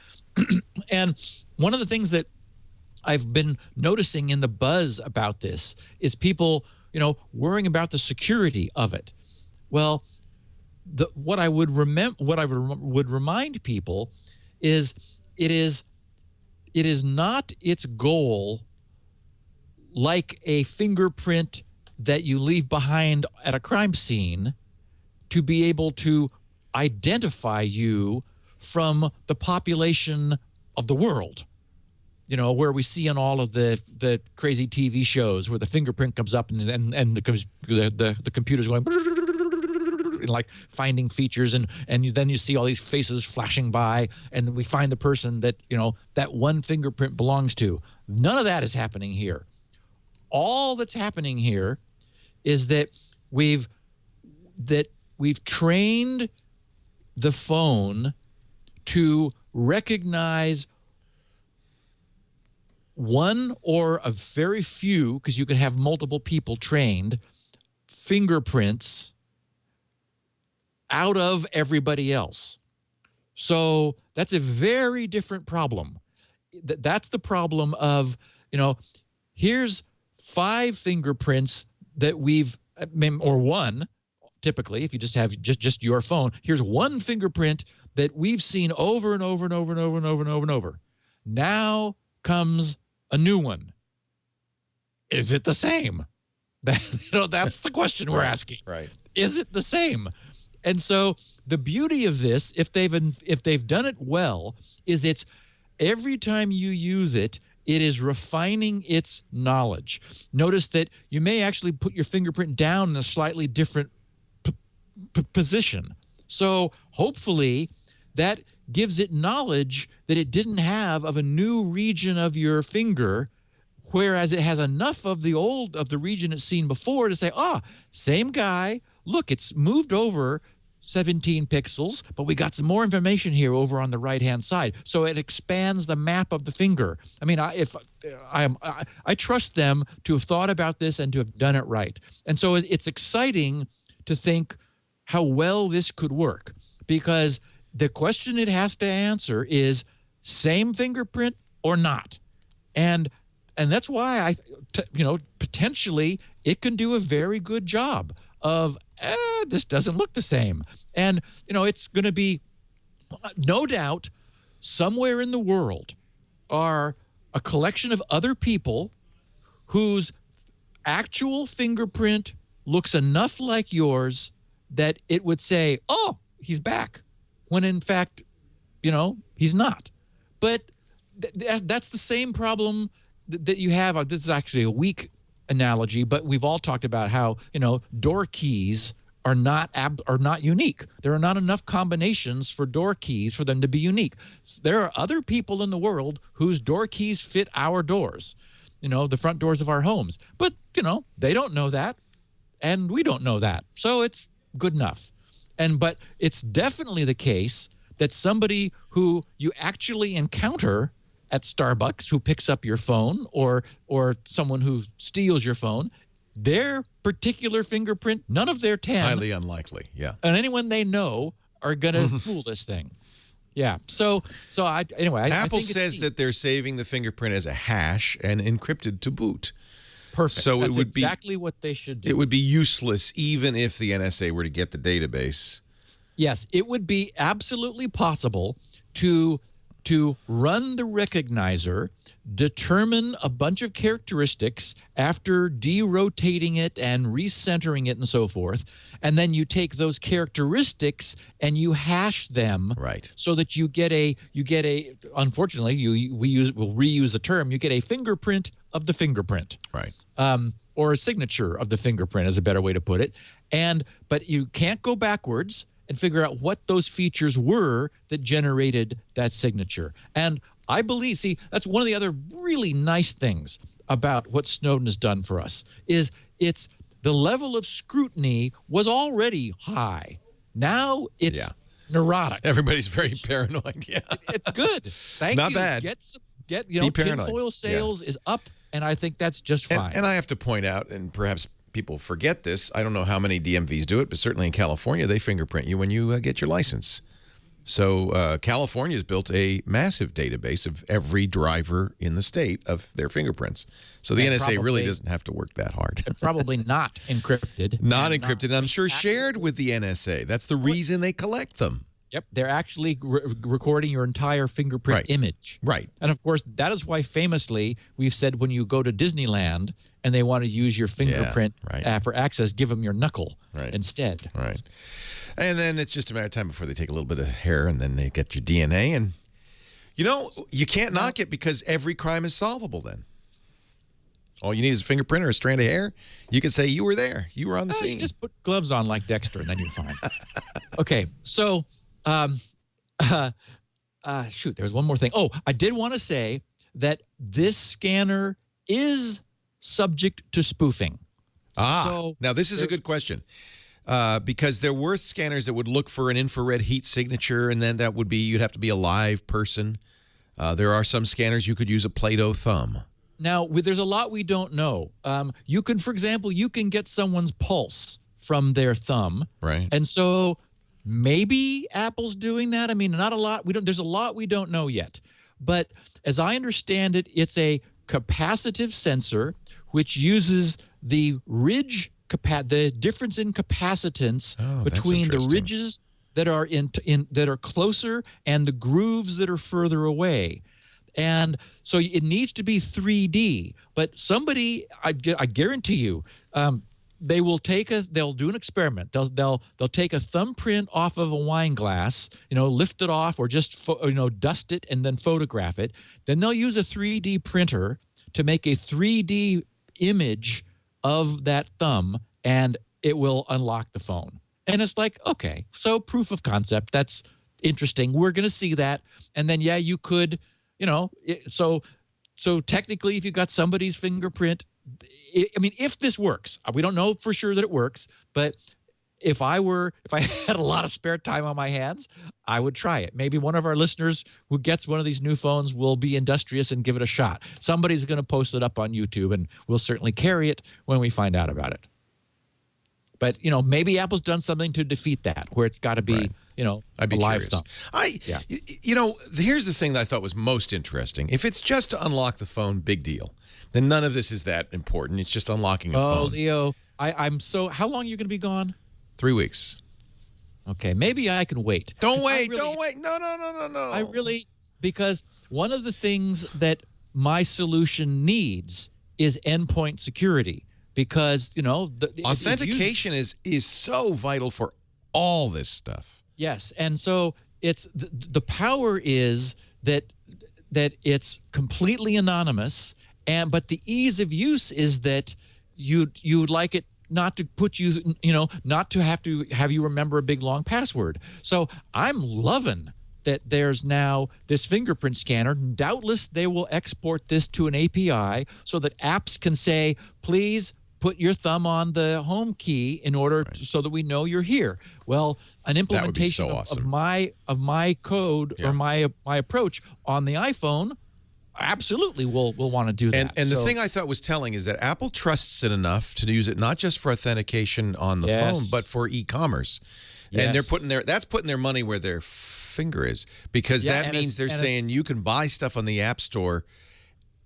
And one of the things that I've been noticing in the buzz about this is people, worrying about the security of it. Well, what I would remind people is it is not its goal, like a fingerprint that you leave behind at a crime scene, to be able to identify you from the population of the world. Where we see in all of the crazy TV shows where the fingerprint comes up and the computer's going like finding features and then you see all these faces flashing by and we find the person that that one fingerprint belongs to. None of that is happening here. All that's happening here is that we've trained the phone to recognize one or a very few, because you can have multiple people trained, fingerprints out of everybody else. So that's a very different problem. That's the problem of, here's 5 fingerprints that we've, or one, typically, if you just have just your phone, here's one fingerprint that we've seen over and over and over and over and over and over and over. Now comes a new one. Is it the same? That's the question we're asking. Right. Is it the same? And so the beauty of this, if they've done it well, is it's every time you use it, it is refining its knowledge. Notice that you may actually put your fingerprint down in a slightly different position. So hopefully that gives it knowledge that it didn't have of a new region of your finger, whereas it has enough of the region it's seen before to say, same guy, look, it's moved over 17 pixels, but we got some more information here over on the right-hand side. So it expands the map of the finger. I mean, I trust them to have thought about this and to have done it right. And so it's exciting to think how well this could work, because the question it has to answer is same fingerprint or not. And that's why potentially it can do a very good job of this doesn't look the same. And, it's going to be, no doubt, somewhere in the world are a collection of other people whose actual fingerprint looks enough like yours that it would say, oh, he's back, when in fact, he's not. But that's the same problem that you have. This is actually a weak analogy, but we've all talked about how, door keys are not unique. There are not enough combinations for door keys for them to be unique. There are other people in the world whose door keys fit our doors, the front doors of our homes. But, they don't know that, and we don't know that. So it's good enough. But it's definitely the case that somebody who you actually encounter at Starbucks, who picks up your phone, or someone who steals your phone, their particular fingerprint, none of their 10, highly unlikely, yeah, and anyone they know are gonna fool this thing. Yeah. So Apple says that they're saving the fingerprint as a hash and encrypted to boot. Perfect. So that's it would exactly what they should do. It would be useless even if the NSA were to get the database. Yes, it would be absolutely possible to run the recognizer, determine a bunch of characteristics after derotating it and recentering it and so forth, and then you take those characteristics and you hash them, right, so that you get a unfortunately we'll reuse the term, you get a fingerprint of the fingerprint, right, or a signature of the fingerprint is a better way to put it. But you can't go backwards and figure out what those features were that generated that signature. And I believe, that's one of the other really nice things about what Snowden has done for us, is it's the level of scrutiny was already high. Now it's neurotic. Everybody's very paranoid. Yeah, it's good. Thank you. Not bad. Tinfoil sales is up, and I think that's just fine. And I have to point out, and perhaps people forget this, I don't know how many DMVs do it, but certainly in California, they fingerprint you when you get your license. So California's built a massive database of every driver in the state of their fingerprints. So the NSA really doesn't have to work that hard. Probably not encrypted. Not encrypted, and I'm sure shared with the NSA. That's the reason they collect them. Yep, they're actually recording your entire fingerprint image. Right. And of course, that is why famously we've said when you go to Disneyland and they want to use your fingerprint for access, give them your knuckle instead. Right. And then it's just a matter of time before they take a little bit of hair and then they get your DNA. And, you can't knock it because every crime is solvable then. All you need is a fingerprint or a strand of hair. You can say you were there. You were on the scene. You just put gloves on like Dexter and then you're fine. Okay, so... shoot, there was one more thing. Oh, I did want to say that this scanner is subject to spoofing. Now this is a good question. Because there were scanners that would look for an infrared heat signature, and then you'd have to be a live person. There are some scanners you could use a Play-Doh thumb. Now, there's a lot we don't know. You can, for example, get someone's pulse from their thumb. Right. And so maybe Apple's doing that. I mean, not a lot. There's a lot we don't know yet. But as I understand it, it's a capacitive sensor which uses the the difference in capacitance between the ridges that are that are closer and the grooves that are further away. And so it needs to be 3D. But somebody, I guarantee you, they'll do an experiment. They'll take a thumbprint off of a wine glass, lift it off, or just dust it and then photograph it. Then they'll use a 3D printer to make a 3D image of that thumb, and it will unlock the phone. And it's like, okay, so proof of concept. That's interesting. We're going to see that. And then, yeah, you could, so technically, if you've got somebody's fingerprint, if this works, we don't know for sure that it works, but if I had a lot of spare time on my hands, I would try it. Maybe one of our listeners who gets one of these new phones will be industrious and give it a shot. Somebody's going to post it up on YouTube, and we'll certainly carry it when we find out about it. But, maybe Apple's done something to defeat that, where it's got to be, I'd be a live curious. thumb. Here's the thing that I thought was most interesting. If it's just to unlock the phone, big deal. Then none of this is that important. It's just unlocking a phone. Oh, Leo, how long are you going to be gone? 3 weeks. Okay, maybe I can wait. Don't wait. No. Because one of the things that my solution needs is endpoint security. Because, authentication is so vital for all this stuff. Yes, and so it's the power is that it's completely anonymous, but the ease of use is that you'd like it not to put not to have you remember a big long password. So I'm loving that there's now this fingerprint scanner. Doubtless they will export this to an API so that apps can say, please put your thumb on the home key in order so that we know you're here. Well, an implementation of my code or my approach on the iPhone absolutely will want to do that. And the thing I thought was telling is that Apple trusts it enough to use it not just for authentication on the phone, but for e-commerce. Yes. And that's putting their money where their finger is, because that means they're saying you can buy stuff on the App Store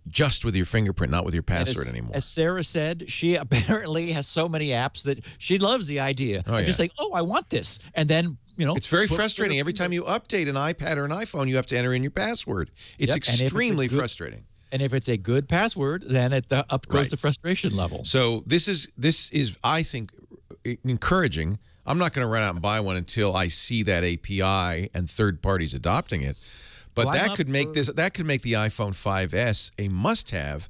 just with your fingerprint, not with your password anymore. As Sarah said, she apparently has so many apps that she loves the idea of just saying, I want this. And then, it's very frustrating. Every time you update an iPad or an iPhone, you have to enter in your password. It's extremely frustrating. And if it's a good password, then it up goes the frustration level. So this is, I think, encouraging. I'm not going to run out and buy one until I see that API and third parties adopting it. But that could make the iPhone 5S a must-have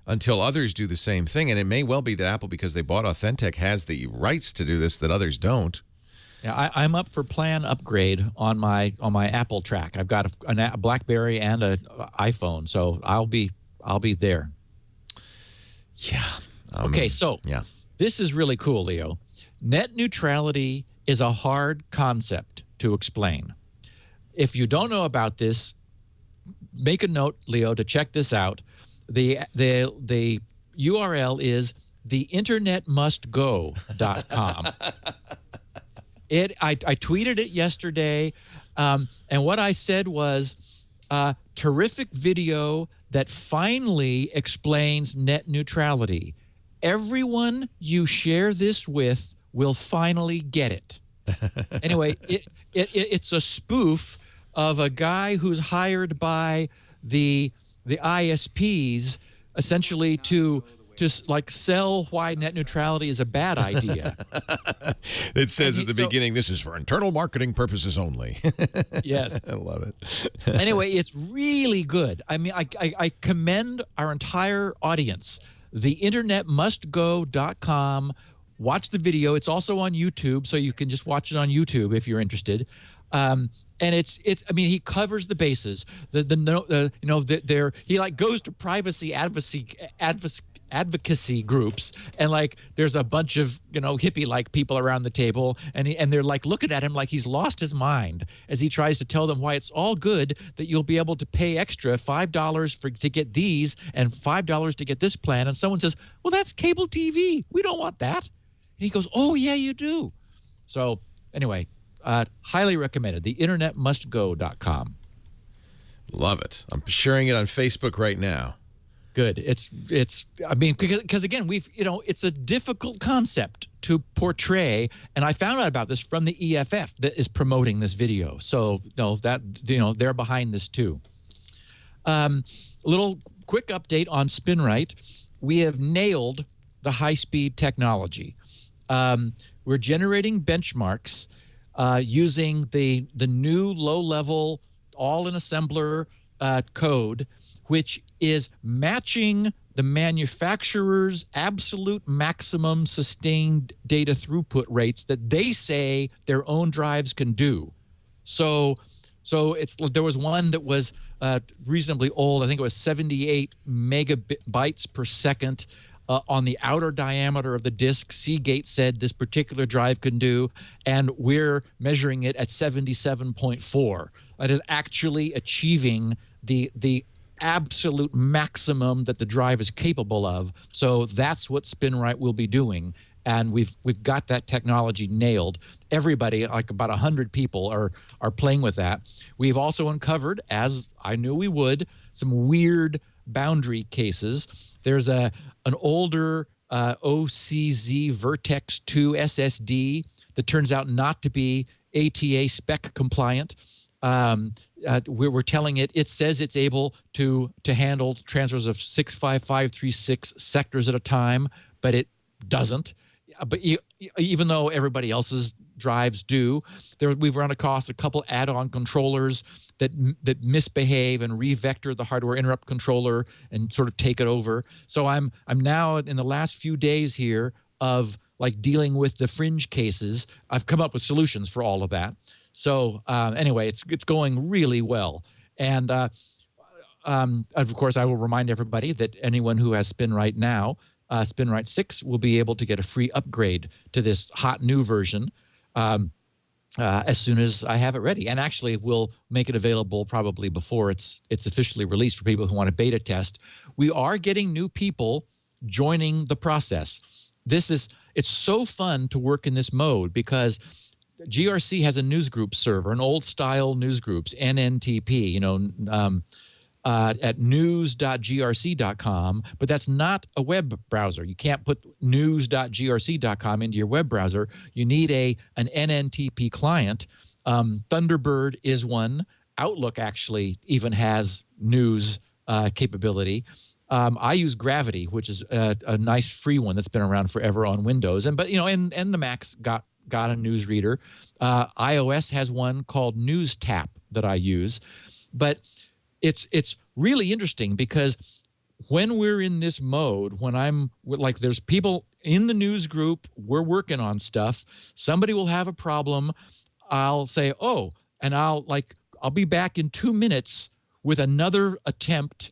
until others do the same thing. And it may well be that Apple, because they bought Authentic, has the rights to do this that others don't. Yeah, I'm up for plan upgrade on my Apple track. I've got a BlackBerry and an iPhone, so I'll be there. Yeah. Okay, so this is really cool, Leo. Net neutrality is a hard concept to explain. If you don't know about this, make a note, Leo, to check this out. The URL is theinternetmustgo.com. I tweeted it yesterday, and what I said was terrific video that finally explains net neutrality. Everyone you share this with will finally get it. Anyway, it's a spoof of a guy who's hired by the ISPs essentially to like sell why net neutrality is a bad idea. It says at the beginning, this is for internal marketing purposes only. Yes. I love it. Anyway, it's really good. I mean, I commend our entire audience. Theinternetmustgo.com. Watch the video. It's also on YouTube, so you can just watch it on YouTube if you're interested. And it's. I mean, he covers the bases. He like goes to privacy advocacy groups, and like there's a bunch of hippie like people around the table, and they're like looking at him like he's lost his mind as he tries to tell them why it's all good that you'll be able to pay extra $5 to get these and $5 to get this plan. And someone says, well, that's cable TV. We don't want that. And he goes, oh, yeah, you do. So anyway, Highly recommended. theinternetmustgo.com. Love it. I'm sharing it on Facebook right now. Good. I mean, because again, it's a difficult concept to portray, and I found out about this from the EFF that is promoting this video. So, they're behind this too. A little quick update on SpinRite. We have nailed the high-speed technology. We're generating benchmarks using the new low-level all-in-assembler code, which is matching the manufacturer's absolute maximum sustained data throughput rates that they say their own drives can do. So there was one that was reasonably old. I think it was 78 megabytes per second on the outer diameter of the disk. Seagate said this particular drive can do, and we're measuring it at 77.4. That is actually achieving the absolute maximum that the drive is capable of. So that's what SpinRite will be doing, and we've got that technology nailed. Everybody, like about 100 people, are playing with that. We've also uncovered, as I knew we would, some weird boundary cases. There's an older OCZ Vertex 2 SSD that turns out not to be ATA spec compliant. We're telling it says it's able to handle transfers of 65536 sectors at a time, but it doesn't. But even though everybody else's drives do, we've run across a couple add-on controllers that misbehave and revector the hardware interrupt controller and sort of take it over. So I'm now in the last few days here of like dealing with the fringe cases. I've come up with solutions for all of that. So anyway, it's going really well. And of course, I will remind everybody that anyone who has SpinRite now, SpinRite 6 will be able to get a free upgrade to this hot new version as soon as I have it ready. And actually, we'll make it available probably before it's officially released for people who want to beta test. We are getting new people joining the process. It's so fun to work in this mode because GRC has a newsgroup server, an old-style newsgroups, NNTP, at news.grc.com, but that's not a web browser. You can't put news.grc.com into your web browser. You need an NNTP client. Thunderbird is one. Outlook actually even has news capability. I use Gravity, which is a nice free one that's been around forever on Windows, and the Macs got a news reader. iOS has one called NewsTap that I use, but it's really interesting because when we're in this mode, when I'm like, there's people in the news group, we're working on stuff. Somebody will have a problem. I'll say, oh, and I'll be back in 2 minutes with another attempt,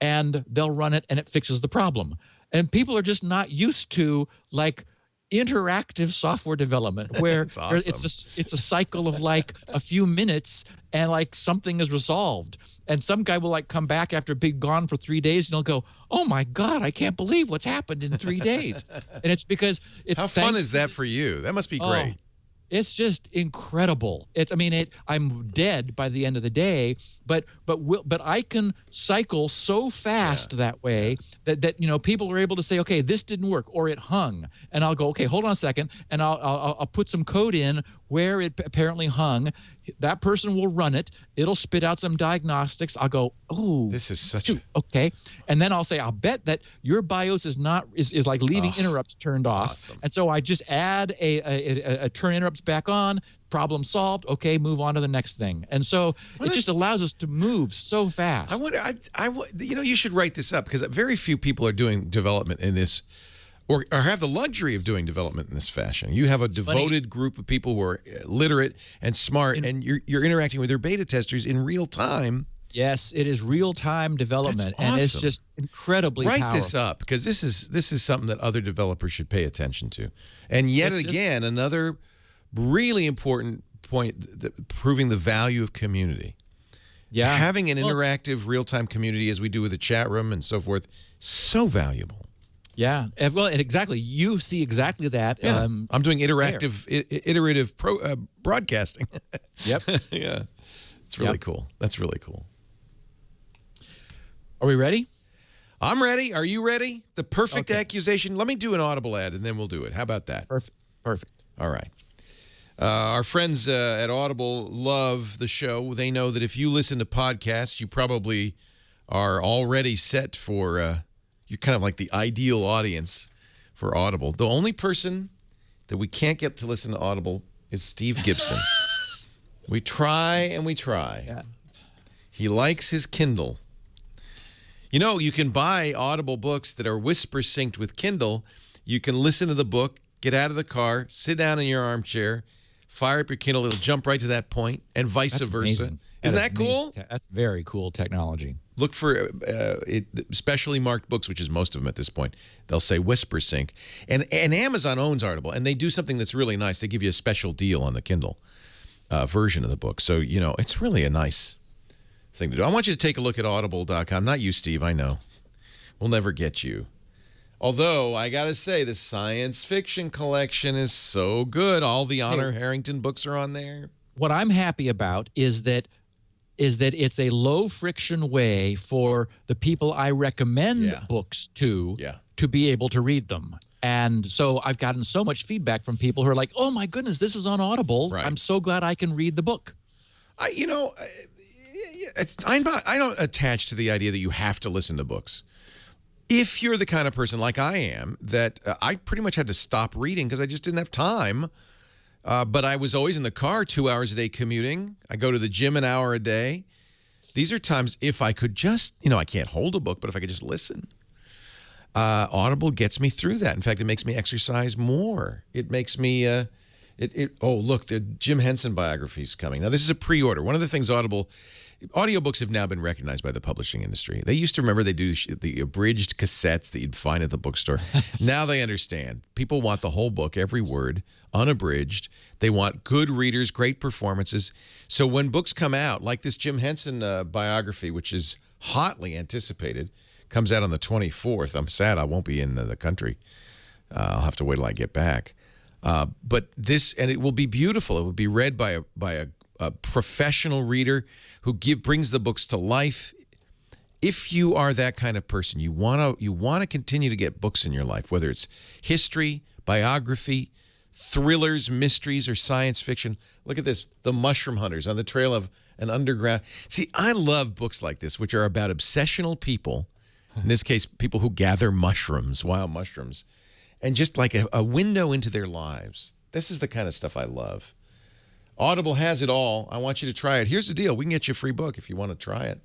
and they'll run it and it fixes the problem. And people are just not used to like interactive software development where awesome. it's a cycle of like a few minutes and like something is resolved. And some guy will like come back after being gone for 3 days and he'll go, oh my God, I can't believe what's happened in 3 days. And it's because it's how fun is that for you? That must be great. It's just incredible. I'm dead by the end of the day, but I can cycle so fast that way that people are able to say, okay, this didn't work or it hung, and I'll go, okay, hold on a second, and I'll put some code in where it apparently hung. That person will run it. It'll spit out some diagnostics. I'll go, oh, this is such okay, and then I'll say, I'll bet that your BIOS is like leaving interrupts turned off. Awesome. And so I just add a turn interrupts back on. Problem solved. Okay, move on to the next thing. And so it just allows us to move so fast. I wonder. You should write this up because very few people are doing development in this, or have the luxury of doing development in this fashion. You have a devoted group of people who are literate and smart, and you're interacting with their beta testers in real time. Yes, it is real-time development, That's awesome. And it's just incredibly powerful. Write this up because this is something that other developers should pay attention to. And yet again, another really important point that proving the value of community. Yeah, having an interactive real-time community as we do with the chat room and so forth, so valuable. Yeah. Well, and exactly. You see exactly that. Yeah. I'm doing iterative broadcasting. Yep. Yeah. It's really cool. That's really cool. Are we ready? I'm ready. Are you ready? The perfect accusation. Let me do an Audible ad, and then we'll do it. How about that? Perfect. All right. Our friends at Audible love the show. They know that if you listen to podcasts, you probably are already set for, you're kind of like the ideal audience for Audible. The only person that we can't get to listen to Audible is Steve Gibson. We try and we try. Yeah. He likes his Kindle. You know, you can buy Audible books that are whisper synced with Kindle. You can listen to the book, get out of the car, sit down in your armchair, fire up your Kindle. It'll jump right to that point, and vice versa. Amazing. Isn't that cool? That's very cool technology. Look for specially marked books, which is most of them at this point. They'll say whisper sync. And Amazon owns Audible, and they do something that's really nice. They give you a special deal on the Kindle version of the book. So, you know, it's really a nice thing to do. I want you to take a look at audible.com. Not you, Steve, I know. We'll never get you. Although, I got to say, the science fiction collection is so good. All the Honor Harrington books are on there. What I'm happy about is that it's a low-friction way for the people I recommend books to be able to read them. And so I've gotten so much feedback from people who are like, oh, my goodness, this is on Audible. Right. I'm so glad I can read the book. I don't attach to the idea that you have to listen to books. If you're the kind of person like I am, that I pretty much had to stop reading because I just didn't have time. But I was always in the car 2 hours a day commuting. I go to the gym an hour a day. These are times if I could just, I can't hold a book, but if I could just listen. Audible gets me through that. In fact, it makes me exercise more. It makes me, oh, look, the Jim Henson biography is coming. Now, this is a pre-order. One of the things audiobooks have now been recognized by the publishing industry. They used to remember they do the abridged cassettes that you'd find at the bookstore. Now they understand. People want the whole book, every word, unabridged. They want good readers, great performances. So when books come out, like this Jim Henson biography, which is hotly anticipated, comes out on the 24th. I'm sad I won't be in the country. I'll have to wait till I get back. But this, and it will be beautiful. It will be read by a professional reader who brings the books to life. If you are that kind of person, you want to continue to get books in your life, whether it's history, biography, thrillers, mysteries, or science fiction. Look at this, The Mushroom Hunters on the Trail of an Underground. See, I love books like this, which are about obsessional people, in this case, people who gather mushrooms, wild mushrooms, and just like a window into their lives. This is the kind of stuff I love. Audible has it all. I want you to try it. Here's the deal. We can get you a free book if you want to try it.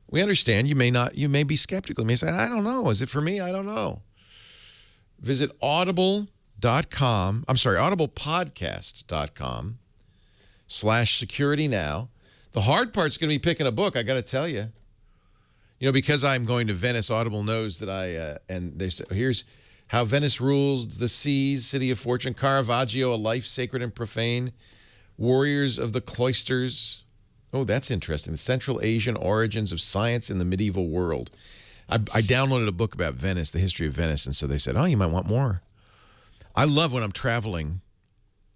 We understand you may be skeptical. You may say, I don't know. Is it for me? I don't know. Visit audiblepodcast.com/security now. The hard part's going to be picking a book, I got to tell you. Because I'm going to Venice, Audible knows that and they say, here's How Venice Rules the Seas, City of Fortune, Caravaggio, A Life Sacred and Profane, Warriors of the Cloisters. Oh, that's interesting. The Central Asian Origins of Science in the Medieval World. I downloaded a book about Venice, the history of Venice, and so they said, oh, you might want more. I love when I'm traveling.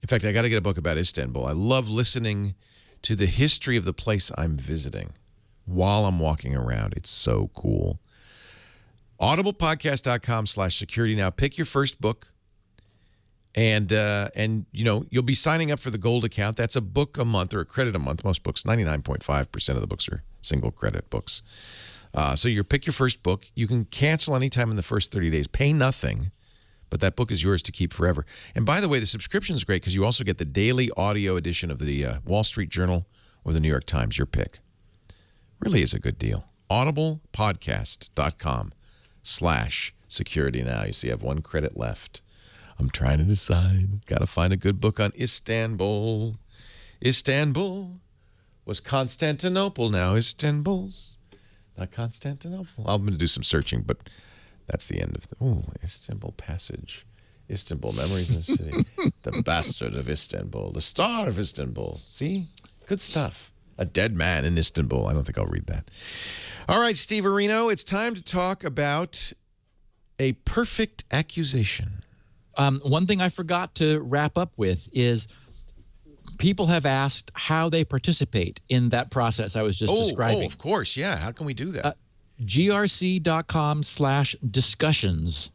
In fact, I got to get a book about Istanbul. I love listening to the history of the place I'm visiting while I'm walking around. It's so cool. audiblepodcast.com/security now. Pick your first book. And you'll be signing up for the gold account. That's a book a month or a credit a month. Most books, 99.5% of the books are single credit books. So you pick your first book. You can cancel anytime in the first 30 days. Pay nothing, but that book is yours to keep forever. And by the way, the subscription is great because you also get the daily audio edition of the Wall Street Journal or the New York Times, your pick. Really is a good deal. audiblepodcast.com/security now. You see, I have one credit left. I'm trying to decide. Got to find a good book on Istanbul. Istanbul was Constantinople. Now Istanbul's not Constantinople. I'm going to do some searching, but that's the end of the Istanbul Passage. Istanbul, Memories in the City. The Bastard of Istanbul. The Star of Istanbul. See? Good stuff. A Dead Man in Istanbul. I don't think I'll read that. All right, Steve Areno, it's time to talk about A perfect accusation. One thing I forgot to wrap up with is people have asked how they participate in that process I was just describing. Oh, of course. Yeah. How can we do that? grc.com/discussions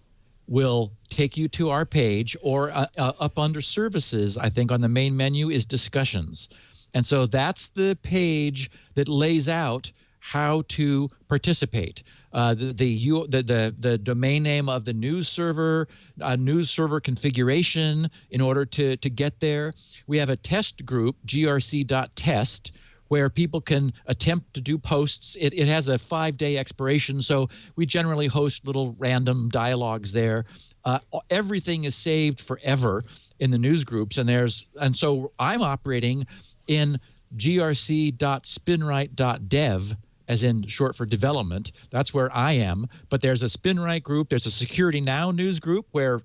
will take you to our page, or up under services, I think on the main menu is discussions. And so that's the page that lays out how to participate. The domain name of the news server configuration in order to get there. We have a test group, grc.test, where people can attempt to do posts. It has a 5-day expiration, so we generally host little random dialogues there. Everything is saved forever in the news groups, and so I'm operating in grc.spinrite.dev, as in short for development. That's where I am. But there's a SpinRite group. There's a Security Now news group where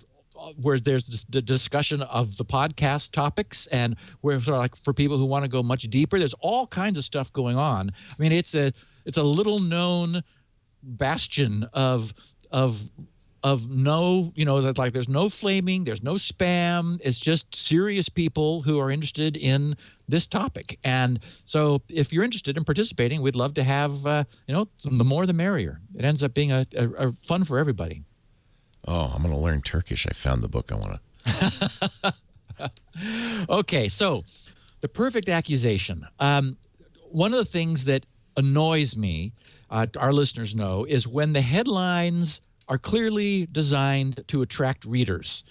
there's the discussion of the podcast topics, and where sort of like for people who want to go much deeper, there's all kinds of stuff going on. I mean, it's a little known bastion of no, that like there's no flaming, there's no spam. It's just serious people who are interested in this topic. And so if you're interested in participating, we'd love to have, the more the merrier. It ends up being a fun for everybody. Oh, I'm going to learn Turkish. I found the book I want to. Okay, so the perfect accusation. One of the things that annoys me, our listeners know, is when the headlines are clearly designed to attract readers.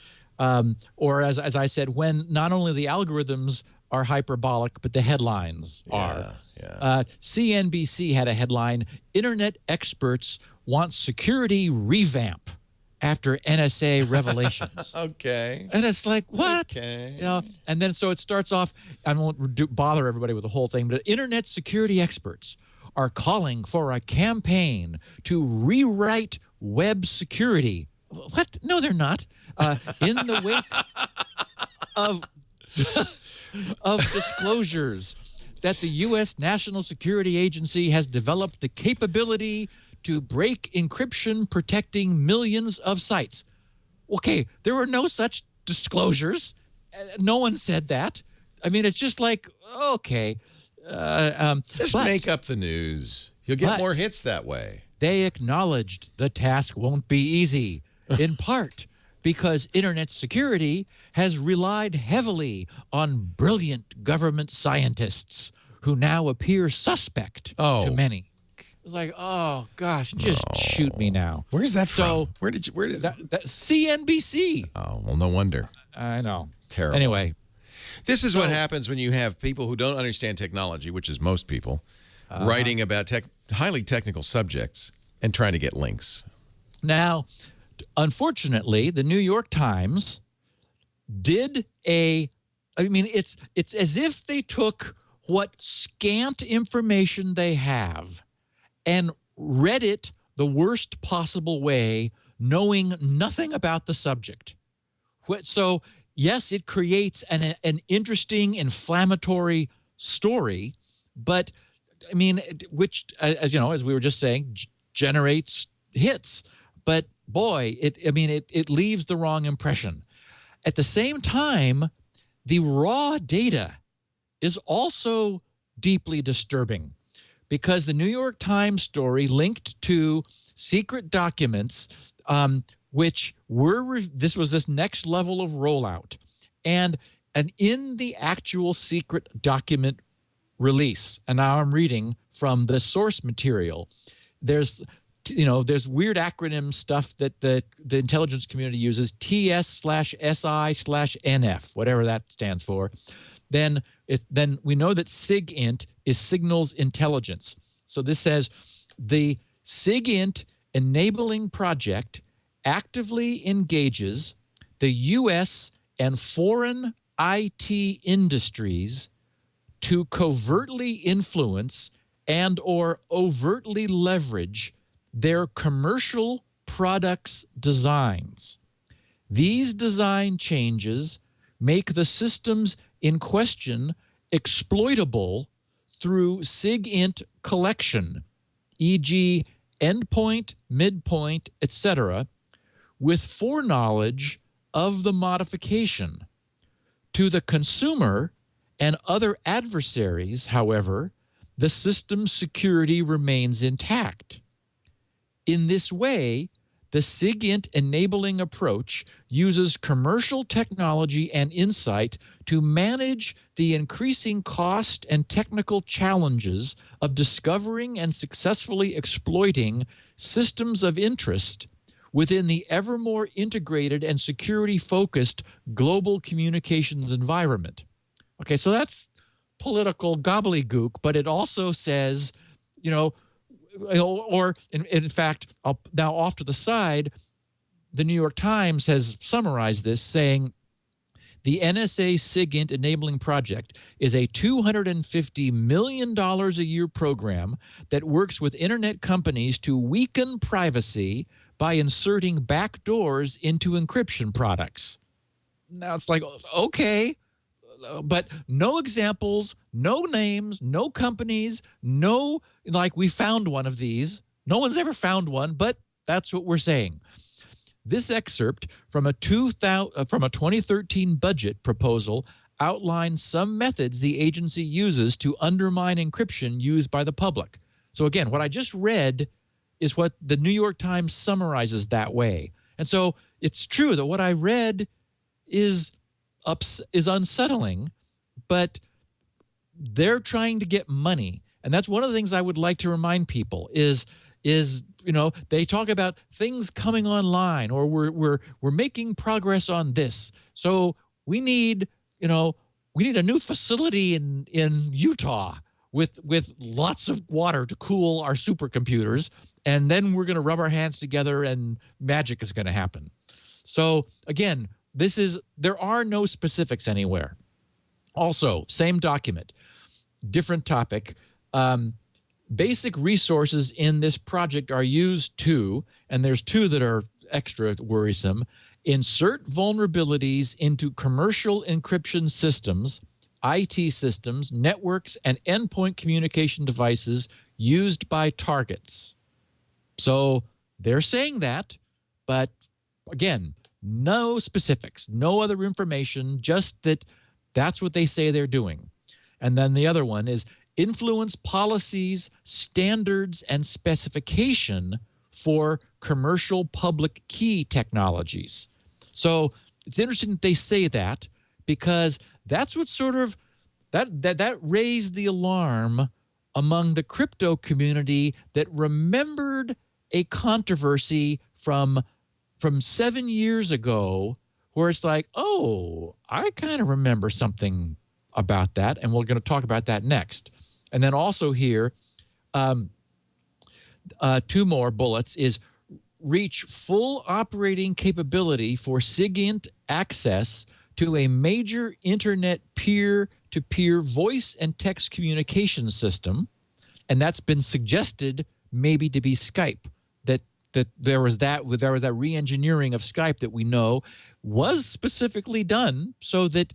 Or as I said, when not only the algorithms are hyperbolic, but the headlines are. Yeah. CNBC had a headline, "Internet experts want security revamp after NSA revelations." Okay. And it's like, what? Okay. And then so it starts off, I won't bother everybody with the whole thing, but internet security experts are calling for a campaign to rewrite web security. What? No, they're not. In the wake of disclosures that the U.S. National Security Agency has developed the capability to break encryption protecting millions of sites. Okay, there were no such disclosures. No one said that. I mean, it's just like, okay. Just make up the news. You'll get more hits that way. They acknowledged the task won't be easy, in part because internet security has relied heavily on brilliant government scientists who now appear suspect to many. It's like, oh gosh, just shoot me now. Where's that from? Where did that CNBC? Oh, well, no wonder. I know. Terrible. Anyway. This is what happens when you have people who don't understand technology, which is most people, writing about highly technical subjects and trying to get links. Now, unfortunately, the New York Times did it's as if they took what scant information they have and read it the worst possible way, knowing nothing about the subject. So, yes, it creates an interesting, inflammatory story, but I mean, which, as you know, as we were just saying, generates hits. But boy, it leaves the wrong impression. At the same time, the raw data is also deeply disturbing, because the New York Times story linked to secret documents, which were this next level of rollout, and in the actual secret document release, and now I'm reading from the source material, there's weird acronym stuff that the intelligence community uses, TS/SI/NF, whatever that stands for. Then we know that SIGINT is signals intelligence. So this says the SIGINT enabling project actively engages the U.S. and foreign IT industries to covertly influence and or overtly leverage their commercial products' designs. These design changes make the systems in question exploitable through SIGINT collection, e.g. endpoint, midpoint, etc., with foreknowledge of the modification. To the consumer and other adversaries, however, the system's security remains intact. In this way, the SIGINT enabling approach uses commercial technology and insight to manage the increasing cost and technical challenges of discovering and successfully exploiting systems of interest within the ever more integrated and security-focused global communications environment. Okay, so that's political gobbledygook, but it also says, or in fact, now off to the side, the New York Times has summarized this saying, the NSA SIGINT enabling project is a $250 million a year program that works with internet companies to weaken privacy by inserting backdoors into encryption products. Now it's like, okay, but no examples, no names, no companies, no, like we found one of these. No one's ever found one, but that's what we're saying. This excerpt from a 2013 budget proposal outlines some methods the agency uses to undermine encryption used by the public. So again, what I just read is what the New York Times summarizes that way. And so it's true that what I read is unsettling, but they're trying to get money. And that's one of the things I would like to remind people is they talk about things coming online, or we're making progress on this. So we need a new facility in Utah with lots of water to cool our supercomputers, and then we're going to rub our hands together and magic is going to happen. So again, there are no specifics anywhere. Also, same document, different topic. Basic resources in this project are used to, and there's two that are extra worrisome, insert vulnerabilities into commercial encryption systems, IT systems, networks, and endpoint communication devices used by targets. So they're saying that, but again, no specifics, no other information, just that that's what they say they're doing. And then the other one is influence policies, standards, and specification for commercial public key technologies. So it's interesting that they say that, because that's what sort of that raised the alarm among the crypto community that remembered a controversy from 7 years ago, where it's like, oh, I kind of remember something about that, and we're going to talk about that next. And then also here, two more bullets is reach full operating capability for SIGINT access to a major internet peer-to-peer voice and text communication system. And that's been suggested maybe to be Skype, that there was that re-engineering of Skype that we know was specifically done so that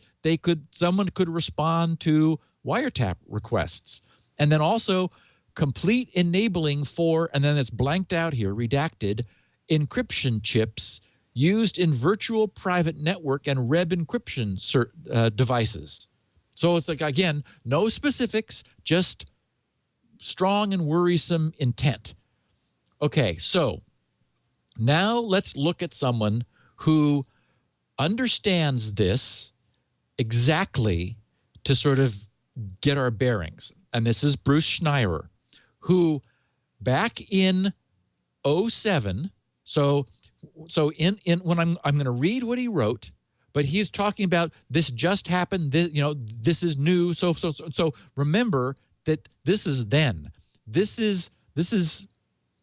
someone could respond to wiretap requests. And then also complete enabling for, and then it's blanked out here, redacted, encryption chips used in virtual private network and web encryption devices. So it's like, again, no specifics, just strong and worrisome intent. Okay, so now let's look at someone who understands this exactly to sort of get our bearings. And this is Bruce Schneier, who back in 2007, so in when I'm going to read what he wrote, but he's talking about this just happened, this is new. So remember that this is then. This is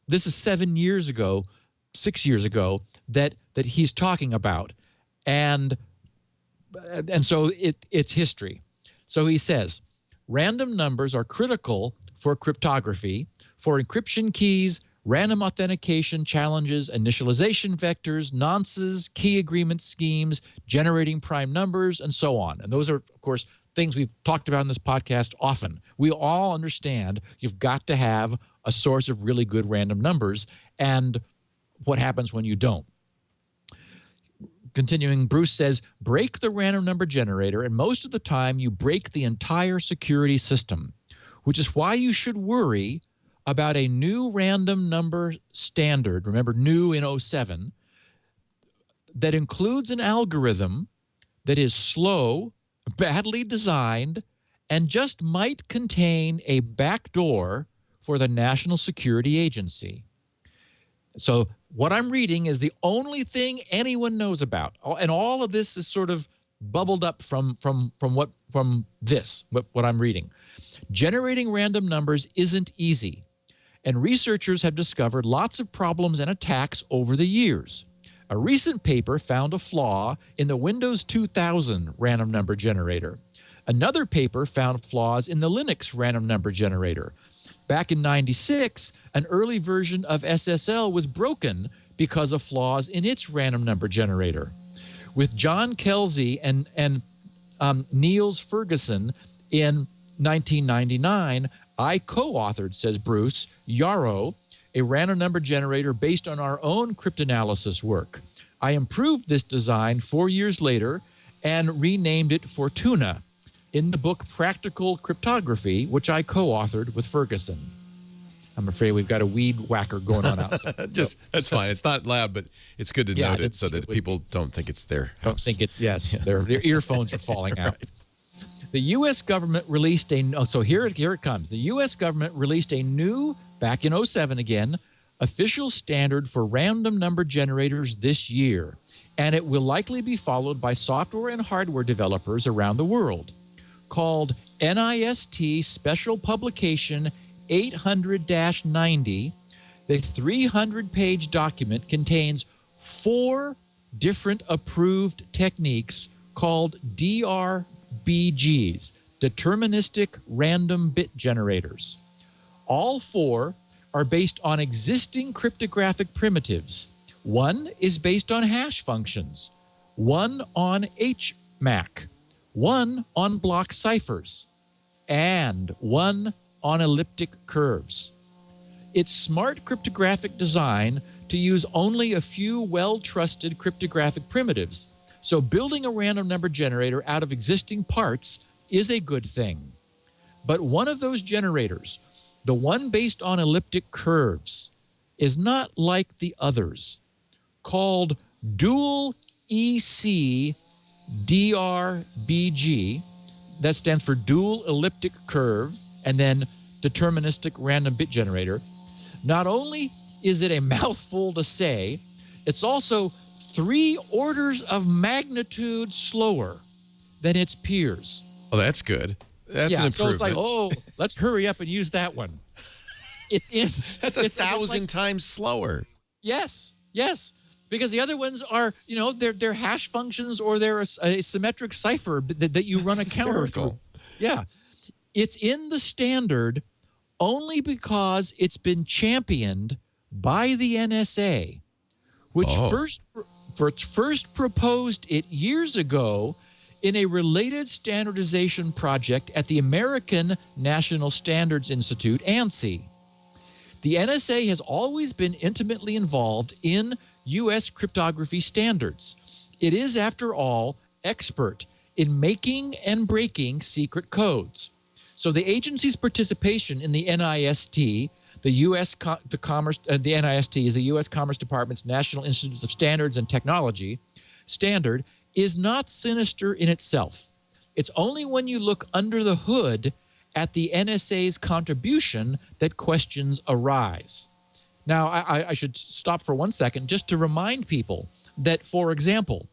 7 years ago, 6 years ago that he's talking about, and so it's history. So he says, random numbers are critical for cryptography, for encryption keys, random authentication challenges, initialization vectors, nonces, key agreement schemes, generating prime numbers, and so on. And those are, of course, things we've talked about in this podcast often. We all understand you've got to have a source of really good random numbers, and what happens when you don't. continuing, Bruce says, break the random number generator, and most of the time you break the entire security system, which is why you should worry about a new random number standard, remember new in 07, that includes an algorithm that is slow, badly designed, and just might contain a backdoor for the National Security Agency. So what I'm reading is the only thing anyone knows about, and all of this is sort of bubbled up from what I'm reading. Generating random numbers isn't easy, and researchers have discovered lots of problems and attacks over the years. A recent paper found a flaw in the Windows 2000 random number generator. Another paper found flaws in the Linux random number generator. Back in '96, an early version of SSL was broken because of flaws in its random number generator. With John Kelsey and Niels Ferguson in 1999, I co-authored, says Bruce, Yarrow, a random number generator based on our own cryptanalysis work. I improved this design 4 years later and renamed it Fortuna in the book Practical Cryptography, which I co-authored with Ferguson. I'm afraid we've got a weed whacker going on outside. That's fine. It's not loud, but it's good to note it so that people don't think it's their house. Don't think it's, yes, their earphones are falling out. The U.S. government released so here it comes. The U.S. government released a new, back in 07 again, official standard for random number generators this year, and it will likely be followed by software and hardware developers around the world. Called NIST Special Publication 800-90, the 300-page document contains 4 different approved techniques called DRBGs, deterministic random bit generators. All 4 are based on existing cryptographic primitives. One is based on hash functions, one on HMAC, one on block ciphers, and one on elliptic curves. It's smart cryptographic design to use only a few well-trusted cryptographic primitives. So building a random number generator out of existing parts is a good thing. But one of those generators, the one based on elliptic curves, is not like the others. Called Dual EC DRBG, that stands for Dual Elliptic Curve, and then Deterministic Random Bit Generator. Not only is it a mouthful to say, it's also 3 orders of magnitude slower than its peers. Oh, that's good. That's an improvement. So it's like, oh, let's hurry up and use that one. That's 1,000 times slower. Yes. Because the other ones are, they're hash functions, or they're a symmetric cipher that you run a counter through. Yeah. It's in the standard only because it's been championed by the NSA, which first proposed it years ago in a related standardization project at the American National Standards Institute, ANSI. The NSA has always been intimately involved in U.S. cryptography standards. It is, after all, expert in making and breaking secret codes. So the agency's participation in the NIST, the NIST is the U.S. Commerce Department's National Institutes of Standards and Technology standard, is not sinister in itself. It's only when you look under the hood at the NSA's contribution that questions arise. Now, I should stop for 1 second just to remind people that, for example,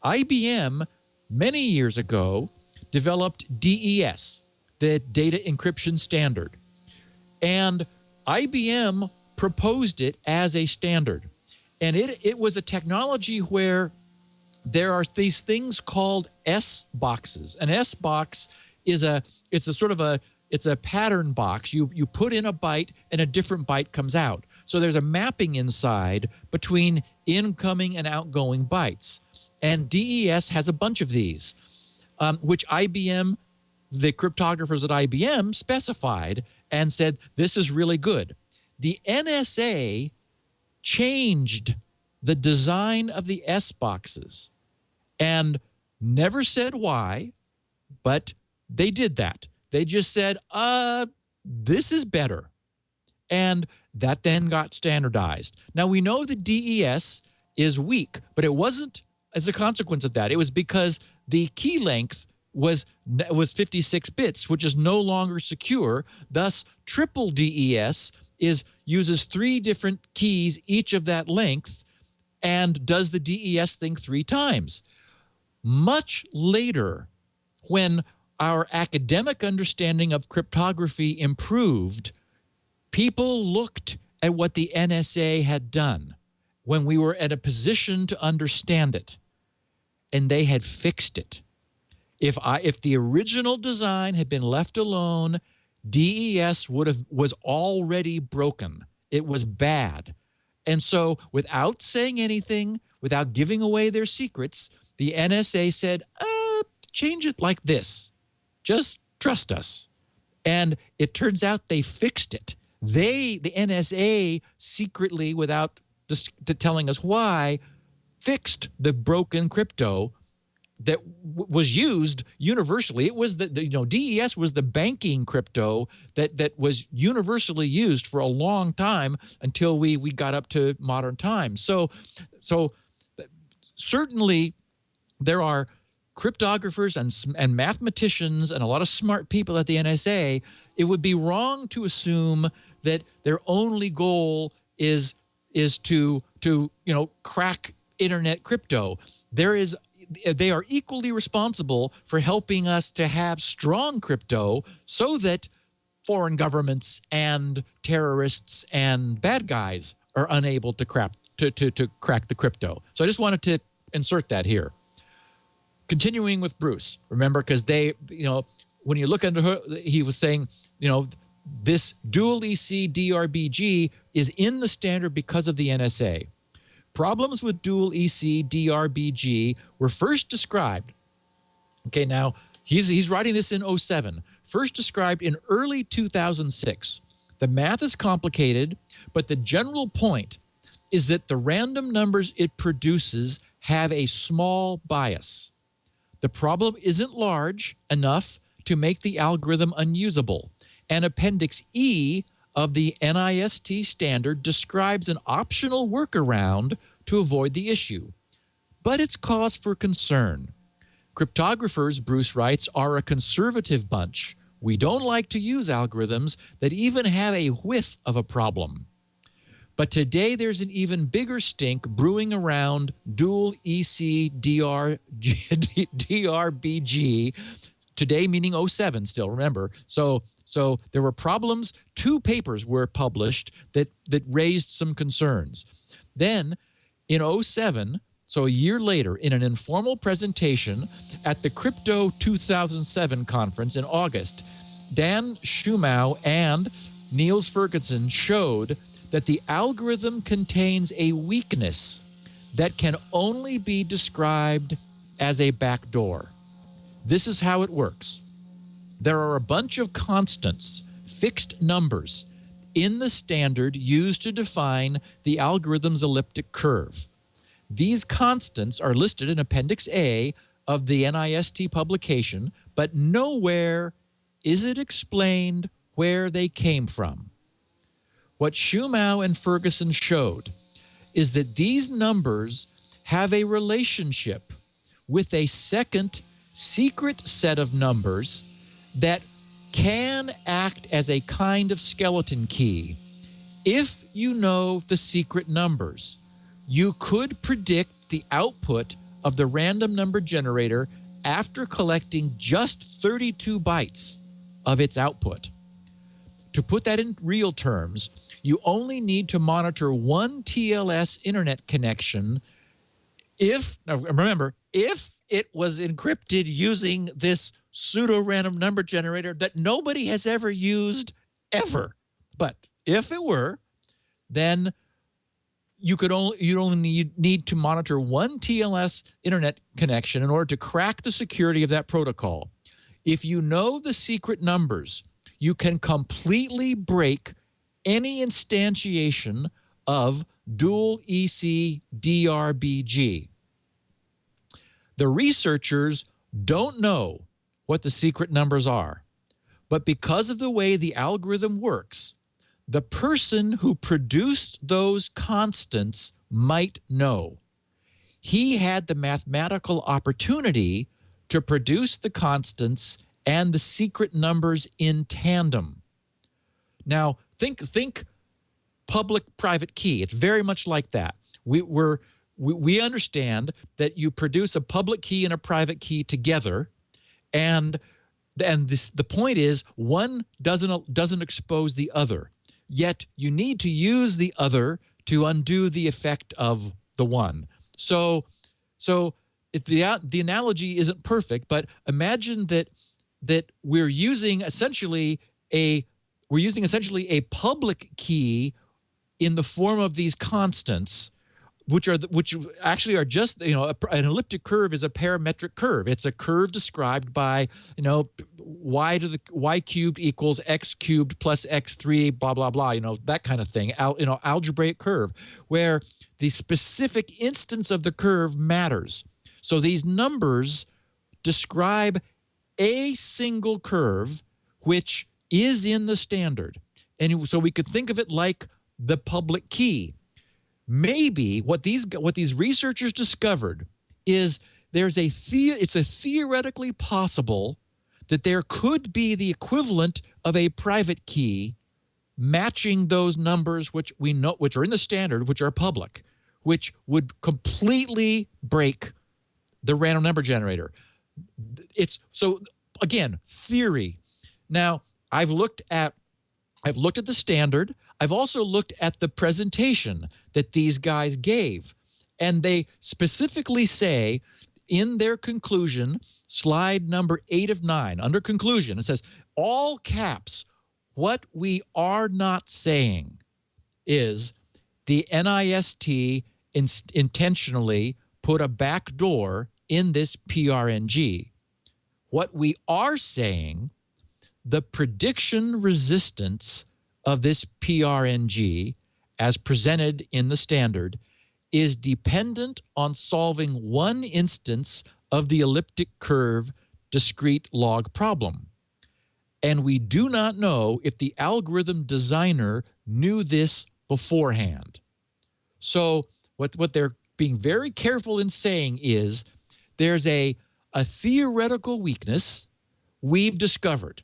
IBM many years ago developed DES, the data encryption standard. And IBM proposed it as a standard. And it was a technology where there are these things called S boxes. An S box is it's a pattern box. You put in a byte and a different byte comes out. So there's a mapping inside between incoming and outgoing bytes. And DES has a bunch of these, which IBM, the cryptographers at IBM, specified and said, this is really good. The NSA changed the design of the S boxes and never said why, but they did that. They just said, this is better. And that then got standardized. Now, we know the DES is weak, but it wasn't as a consequence of that. It was because the key length was 56 bits, which is no longer secure. Thus, triple DES uses 3 different keys, each of that length, and does the DES thing 3 times. Much later, when our academic understanding of cryptography improved, people looked at what the NSA had done when we were at a position to understand it, and they had fixed it. If the original design had been left alone, DES was already broken. It was bad. And so without saying anything, without giving away their secrets, the NSA said, change it like this. Just trust us. And it turns out they fixed it. The NSA secretly, without just telling us why, fixed the broken crypto that was used universally. It was DES was the banking crypto that was universally used for a long time until we got up to modern times. So certainly there are cryptographers and mathematicians and a lot of smart people at the NSA. It would be wrong to assume that their only goal is to crack internet crypto. They are equally responsible for helping us to have strong crypto so that foreign governments and terrorists and bad guys are unable to crack the crypto. So I just wanted to insert that here. Continuing with Bruce, remember, because when you look into her, he was saying, this dual EC DRBG is in the standard because of the NSA. Problems with dual EC DRBG were first described. Okay, now he's writing this in 2007. First described in early 2006. The math is complicated, but the general point is that the random numbers it produces have a small bias. The problem isn't large enough to make the algorithm unusable. And Appendix E of the NIST standard describes an optional workaround to avoid the issue. But it's cause for concern. Cryptographers, Bruce writes, are a conservative bunch. We don't like to use algorithms that even have a whiff of a problem. But today there's an even bigger stink brewing around dual EC DRBG, today meaning 2007 still, remember. So there were problems. 2 papers were published that raised some concerns. Then in 2007, so a year later, in an informal presentation at the Crypto 2007 conference in August, Dan Schumacher and Niels Ferguson showed that the algorithm contains a weakness that can only be described as a backdoor. This is how it works. There are a bunch of constants, fixed numbers, in the standard used to define the algorithm's elliptic curve. These constants are listed in Appendix A of the NIST publication, but nowhere is it explained where they came from. What Schumacher and Ferguson showed is that these numbers have a relationship with a second secret set of numbers that can act as a kind of skeleton key. If you know the secret numbers, you could predict the output of the random number generator after collecting just 32 bytes of its output. To put that in real terms, you only need to monitor one TLS internet connection if it was encrypted using this pseudo-random number generator that nobody has ever used ever. But if it were, then you'd only need to monitor one TLS internet connection in order to crack the security of that protocol. If you know the secret numbers, you can completely break any instantiation of dual EC DRBG. The researchers don't know what the secret numbers are, but because of the way the algorithm works, the person who produced those constants might know. He had the mathematical opportunity to produce the constants and the secret numbers in tandem. Now, think public-private key. It's very much like that. We understand that you produce a public key and a private key together, and the point is one doesn't expose the other. Yet you need to use the other to undo the effect of the one. So the analogy isn't perfect, but imagine that we're using essentially a public key in the form of these constants, which actually are just, an elliptic curve is a parametric curve. It's a curve described by, y cubed equals x cubed plus x3, blah, blah, blah, that kind of thing, algebraic curve, where the specific instance of the curve matters. So these numbers describe a single curve which is in the standard. And so we could think of it like the public key. Maybe what these researchers discovered is it's theoretically possible that there could be the equivalent of a private key matching those numbers which are in the standard, which are public, which would completely break the random number generator. It's so, again, theory. Now, I've looked at the standard. I've also looked at the presentation that these guys gave, and they specifically say in their conclusion, slide number 8 of 9, under conclusion, it says, all caps, what we are not saying is the NIST intentionally put a backdoor in this PRNG. What we are saying, the prediction resistance of this PRNG, as presented in the standard, is dependent on solving one instance of the elliptic curve discrete log problem. And we do not know if the algorithm designer knew this beforehand. So what they're being very careful in saying is there's a theoretical weakness we've discovered.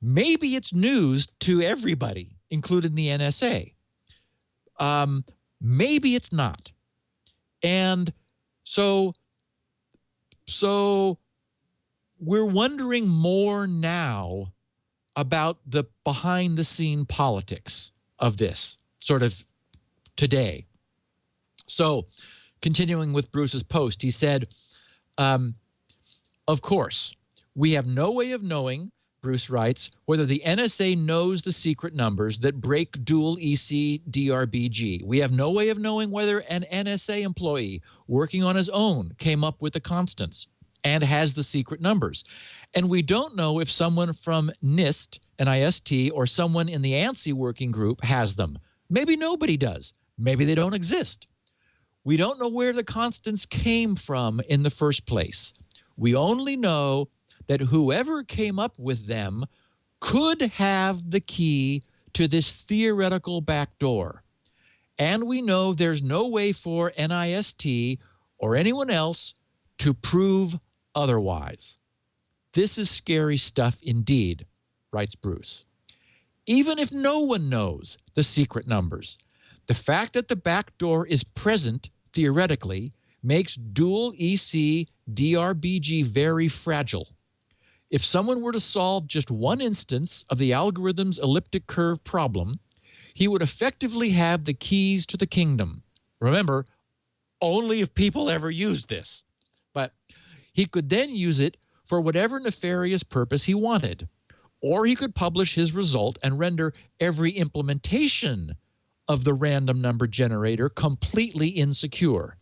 Maybe it's news to everybody, including the NSA. Maybe it's not. And so we're wondering more now about the behind-the-scene politics of this sort of today. So continuing with Bruce's post, he said, of course, we have no way of knowing, Bruce writes, whether the NSA knows the secret numbers that break dual EC DRBG. We have no way of knowing whether an NSA employee working on his own came up with the constants and has the secret numbers. And we don't know if someone from NIST, or someone in the ANSI working group has them. Maybe nobody does. Maybe they don't exist. We don't know where the constants came from in the first place. We only know that whoever came up with them could have the key to this theoretical backdoor. And we know there's no way for NIST or anyone else to prove otherwise. This is scary stuff indeed, writes Bruce. Even if no one knows the secret numbers, the fact that the backdoor is present theoretically makes dual EC DRBG very fragile. If someone were to solve just one instance of the algorithm's elliptic curve problem, he would effectively have the keys to the kingdom. Remember, only if people ever used this. But he could then use it for whatever nefarious purpose he wanted. Or he could publish his result and render every implementation of the random number generator completely insecure.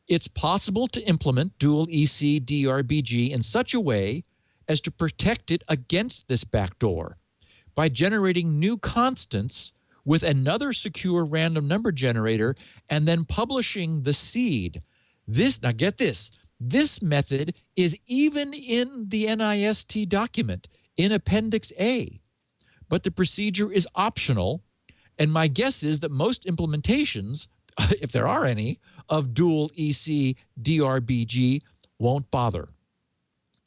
It's possible to implement dual EC DRBG in such a way as to protect it against this backdoor by generating new constants with another secure random number generator and then publishing the seed. Now get this, this method is even in the NIST document in Appendix A, but the procedure is optional. And my guess is that most implementations, if there are any, of dual EC DRBG won't bother.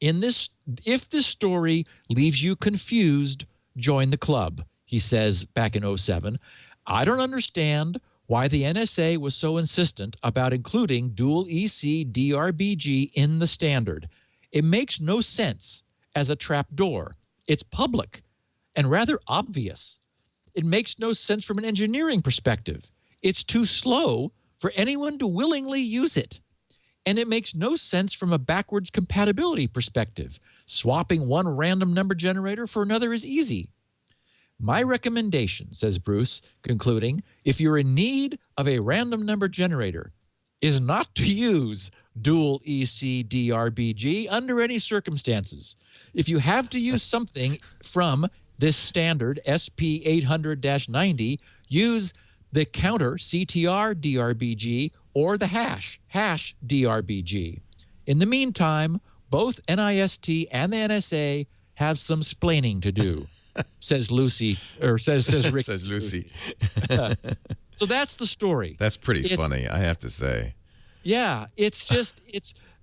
If this story leaves you confused, join the club, he says back in 2007. I don't understand why the NSA was so insistent about including dual EC DRBG in the standard. It makes no sense as a trapdoor. It's public and rather obvious. It makes no sense from an engineering perspective. It's too slow for anyone to willingly use it. And it makes no sense from a backwards compatibility perspective. Swapping one random number generator for another is easy. My recommendation, says Bruce, concluding, if you're in need of a random number generator, is not to use dual EC DRBG under any circumstances. If you have to use something from this standard SP 800-90, use the counter CTR DRBG or the hash DRBG. In the meantime, both NIST and the NSA have some splaining to do, says Lucy, or says Rick. Says Lucy. So that's the story. That's pretty funny, I have to say. Yeah, it's just,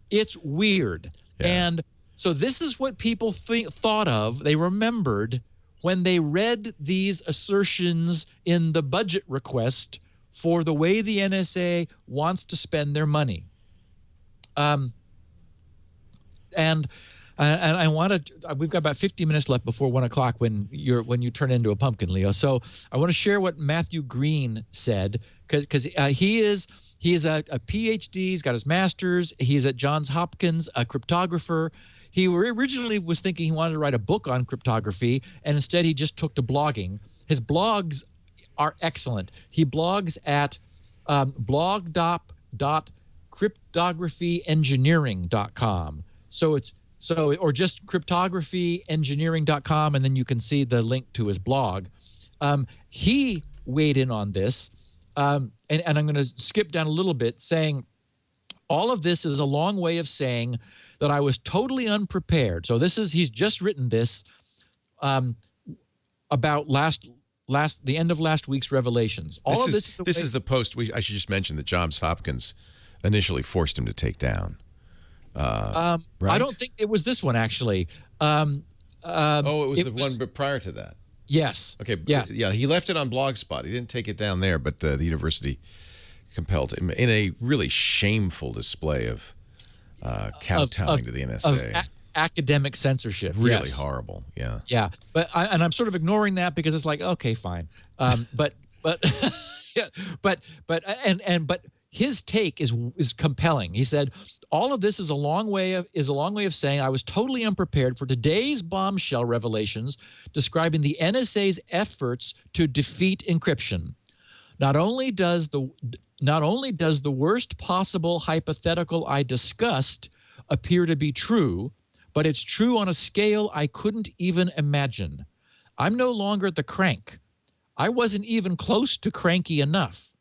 it's weird. Yeah. And so this is what people thought of, they remembered when they read these assertions in the budget request for the way the NSA wants to spend their money. And I want to. We've got about 50 minutes left before 1 o'clock when you turn into a pumpkin, Leo. So I want to share what Matthew Green said because he is a PhD. He's got his master's. He's at Johns Hopkins, a cryptographer. He originally was thinking he wanted to write a book on cryptography, and instead he just took to blogging. His blogs are excellent. He blogs at blog.cryptographyengineering.com. Or just cryptographyengineering.com, and then you can see the link to his blog. He weighed in on this, and I'm going to skip down a little bit, saying all of this is a long way of saying that I was totally unprepared. So he's just written this about the end of last week's revelations. This is the post. I should just mention that Johns Hopkins initially forced him to take down. Right? I don't think it was this one, actually. It was the one but prior to that. Yes. Okay. Yes. Yeah, he left it on Blogspot. He didn't take it down there, but the university compelled him in a really shameful display of kowtowing to the NSA. Academic censorship. Really horrible. Yeah. Yeah. But I'm sort of ignoring that because it's like, okay, fine. But yeah, but his take is compelling. He said, all of this is a long way of saying I was totally unprepared for today's bombshell revelations describing the NSA's efforts to defeat encryption. Not only does the worst possible hypothetical I discussed appear to be true, but it's true on a scale I couldn't even imagine. I'm no longer the crank. I wasn't even close to cranky enough.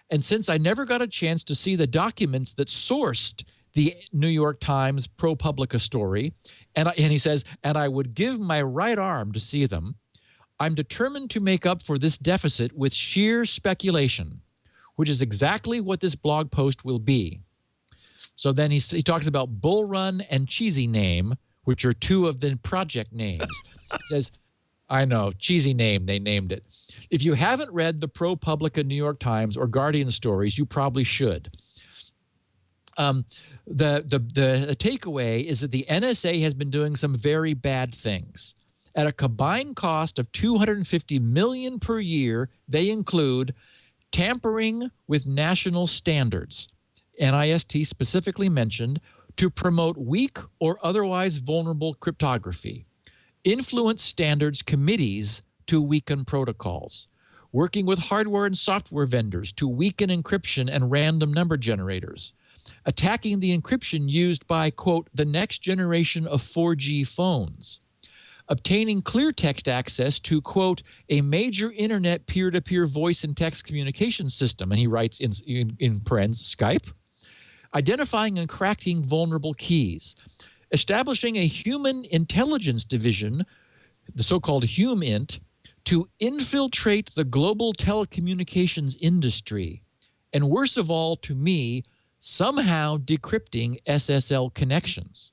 And since I never got a chance to see the documents that sourced the New York Times ProPublica story, and he says, and I would give my right arm to see them, I'm determined to make up for this deficit with sheer speculation, which is exactly what this blog post will be. So then he talks about Bull Run and Cheesy Name, which are two of the project names. He says, I know, cheesy name, they named it. If you haven't read the ProPublica New York Times or Guardian stories, you probably should. The takeaway is that the NSA has been doing some very bad things. At a combined cost of $250 million per year, they include tampering with national standards, NIST specifically mentioned, to promote weak or otherwise vulnerable cryptography, influence standards committees to weaken protocols, working with hardware and software vendors to weaken encryption and random number generators, attacking the encryption used by, quote, the next generation of 4G phones, obtaining clear text access to, quote, a major internet peer-to-peer voice and text communication system. And he writes in parens, Skype. Identifying and cracking vulnerable keys. Establishing a human intelligence division, the so-called HumInt, to infiltrate the global telecommunications industry. And worst of all, to me, somehow decrypting SSL connections.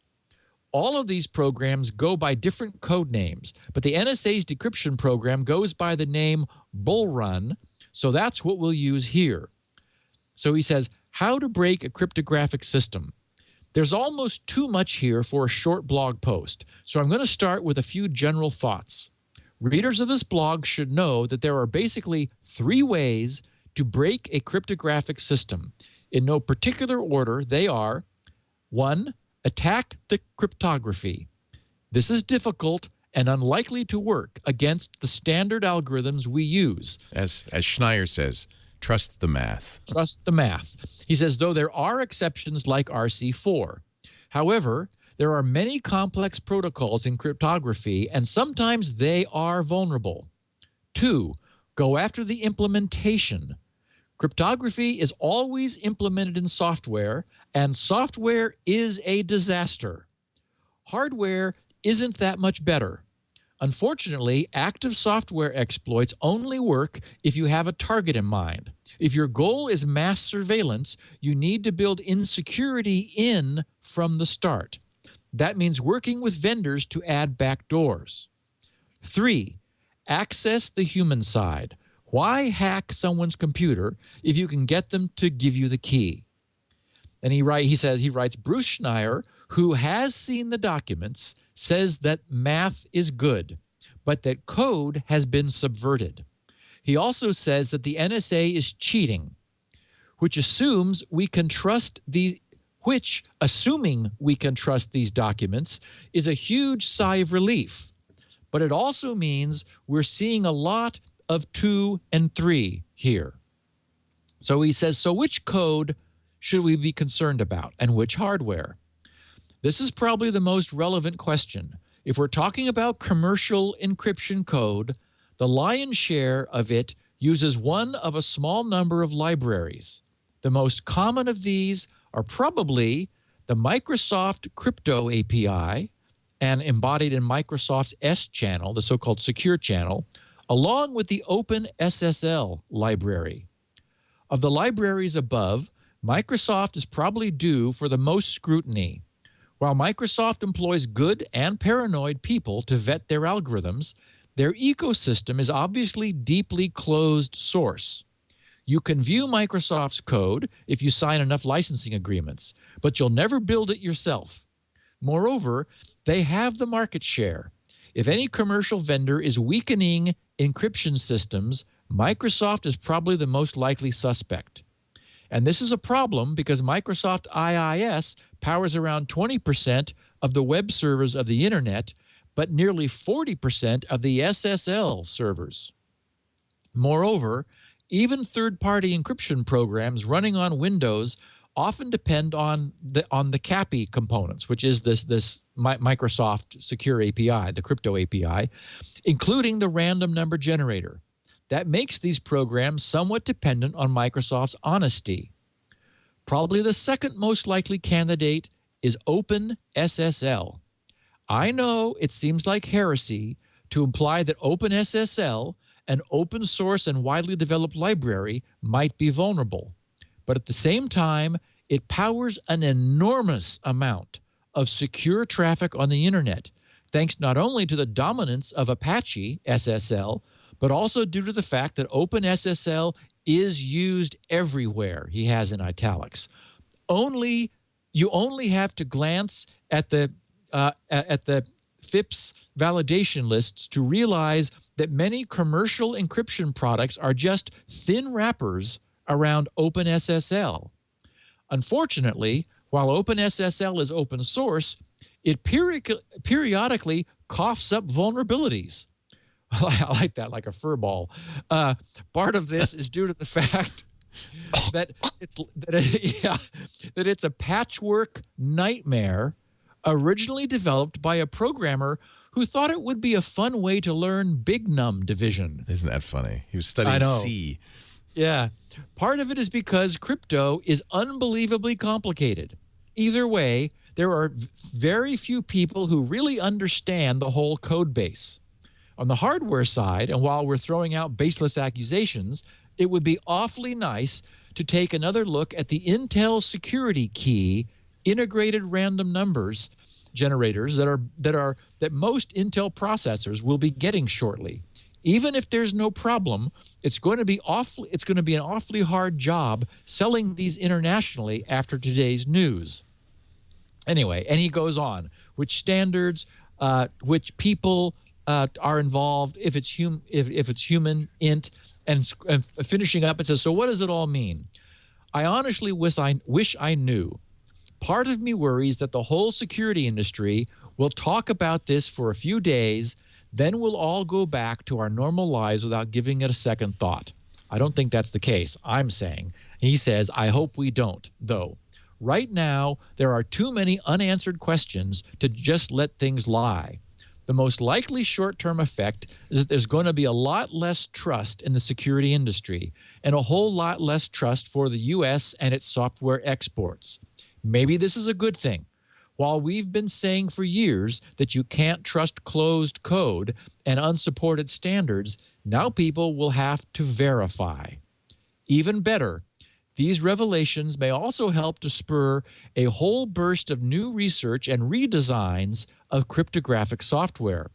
All of these programs go by different code names, but the NSA's decryption program goes by the name Bull Run, so that's what we'll use here. So he says, how to break a cryptographic system. There's almost too much here for a short blog post, so I'm going to start with a few general thoughts. Readers of this blog should know that there are basically 3 ways to break a cryptographic system. In no particular order, they are: 1, attack the cryptography. This is difficult and unlikely to work against the standard algorithms we use. As Schneier says, trust the math. Trust the math. He says, though there are exceptions like RC4. However, there are many complex protocols in cryptography, and sometimes they are vulnerable. 2, go after the implementation. Cryptography is always implemented in software, and software is a disaster. Hardware isn't that much better. Unfortunately, active software exploits only work if you have a target in mind. If your goal is mass surveillance, you need to build insecurity in from the start. That means working with vendors to add backdoors. 3, access the human side. Why hack someone's computer if you can get them to give you the key? And he writes, Bruce Schneier, who has seen the documents, says that math is good, but that code has been subverted. He also says that the NSA is cheating, assuming we can trust these documents is a huge sigh of relief. But it also means we're seeing a lot of 2 and 3 here. So he says, so which code should we be concerned about, and which hardware? This is probably the most relevant question. If we're talking about commercial encryption code, the lion's share of it uses one of a small number of libraries. The most common of these are probably the Microsoft Crypto API, and embodied in Microsoft's S channel, the so-called secure channel, along with the OpenSSL library. Of the libraries above, Microsoft is probably due for the most scrutiny. While Microsoft employs good and paranoid people to vet their algorithms, their ecosystem is obviously deeply closed source. You can view Microsoft's code if you sign enough licensing agreements, but you'll never build it yourself. Moreover, they have the market share. If any commercial vendor is weakening encryption systems, Microsoft is probably the most likely suspect. And this is a problem because Microsoft IIS powers around 20% of the web servers of the internet, but nearly 40% of the SSL servers. Moreover, even third-party encryption programs running on Windows often depend on the CAPI components, which is this Microsoft Secure API, the crypto API, including the random number generator. That makes these programs somewhat dependent on Microsoft's honesty. Probably the second most likely candidate is OpenSSL. I know it seems like heresy to imply that OpenSSL, an open source and widely developed library, might be vulnerable. But at the same time, it powers an enormous amount of secure traffic on the internet, thanks not only to the dominance of Apache SSL, but also due to the fact that OpenSSL is used everywhere, he has in italics. You only have to glance at the FIPS validation lists to realize that many commercial encryption products are just thin wrappers around OpenSSL. Unfortunately, while OpenSSL is open source, it periodically coughs up vulnerabilities. I like that, like a fur ball. Part of this is due to the fact that it's a patchwork nightmare originally developed by a programmer who thought it would be a fun way to learn big num division. Isn't that funny? He was studying C. Yeah. Part of it is because crypto is unbelievably complicated. Either way, there are very few people who really understand the whole code base. On the hardware side, and while we're throwing out baseless accusations, it would be awfully nice to take another look at the Intel security key integrated random numbers generators that most Intel processors will be getting shortly. Even if there's no problem, it's going to be an awfully hard job selling these internationally after today's news. Anyway, and he goes on, which standards, which people are involved, if it's human, int, and finishing up, it says, so what does it all mean? I honestly wish I knew. Part of me worries that the whole security industry will talk about this for a few days, then we'll all go back to our normal lives without giving it a second thought. I don't think that's the case, I'm saying. He says, I hope we don't, though. Right now, there are too many unanswered questions to just let things lie. The most likely short-term effect is that there's going to be a lot less trust in the security industry and a whole lot less trust for the U.S. and its software exports. Maybe this is a good thing. While we've been saying for years that you can't trust closed code and unsupported standards, now people will have to verify. Even better, these revelations may also help to spur a whole burst of new research and redesigns of cryptographic software.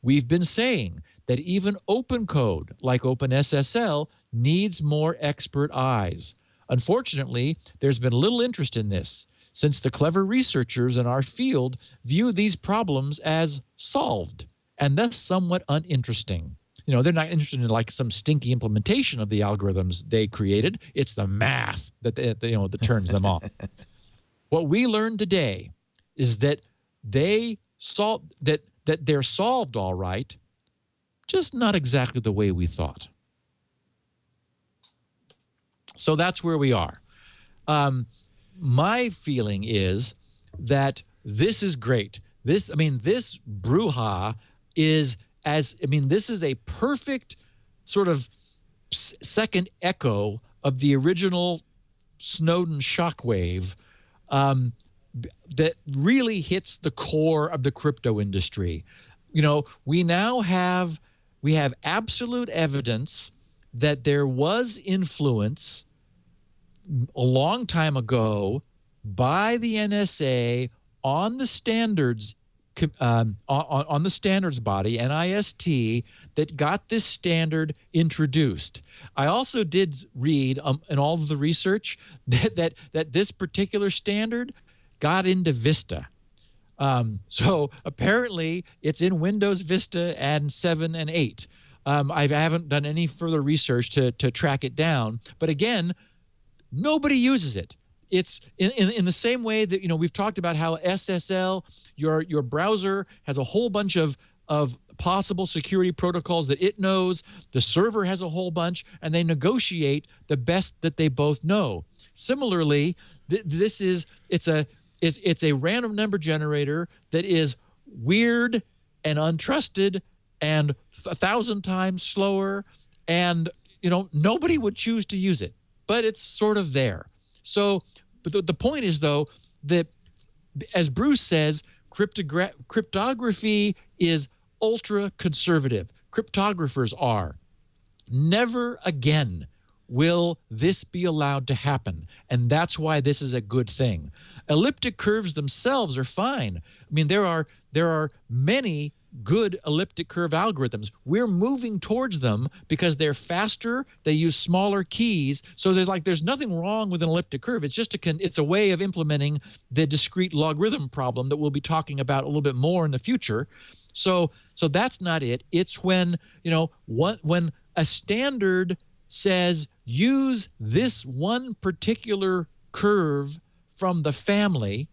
We've been saying that even open code, like OpenSSL, needs more expert eyes. Unfortunately, there's been little interest in this, since the clever researchers in our field view these problems as solved and thus somewhat uninteresting. You know, they're not interested in like some stinky implementation of the algorithms they created. It's the math that that turns them on. What we learned today is that they're solved all right, just not exactly the way we thought. So that's where we are. My feeling is that this is great. This brouhaha is this is a perfect sort of second echo of the original Snowden shockwave that really hits the core of the crypto industry. You know, we have absolute evidence that there was influence a long time ago by the NSA on the standards on the standards body, NIST, that got this standard introduced. I also did read in all of the research that this particular standard got into Vista. So apparently it's in Windows Vista and 7 and 8. I haven't done any further research to track it down. But again, nobody uses it. It's in the same way that, we've talked about how SSL, your browser has a whole bunch of possible security protocols that it knows. The server has a whole bunch, and they negotiate the best that they both know. Similarly, it's a random number generator that is weird and untrusted and 1,000 times slower, and nobody would choose to use it, but it's sort of there. So, but the point is, though, that as Bruce says, cryptography is ultra conservative. Cryptographers are. Never again will this be allowed to happen, and that's why this is a good thing. Elliptic curves themselves are fine. I mean, there are many good elliptic curve algorithms. We're moving towards them because they're faster, they use smaller keys. So there's nothing wrong with an elliptic curve. It's just it's a way of implementing the discrete logarithm problem that we'll be talking about a little bit more in the future. So that's not it. It's when a standard says use this one particular curve from the family,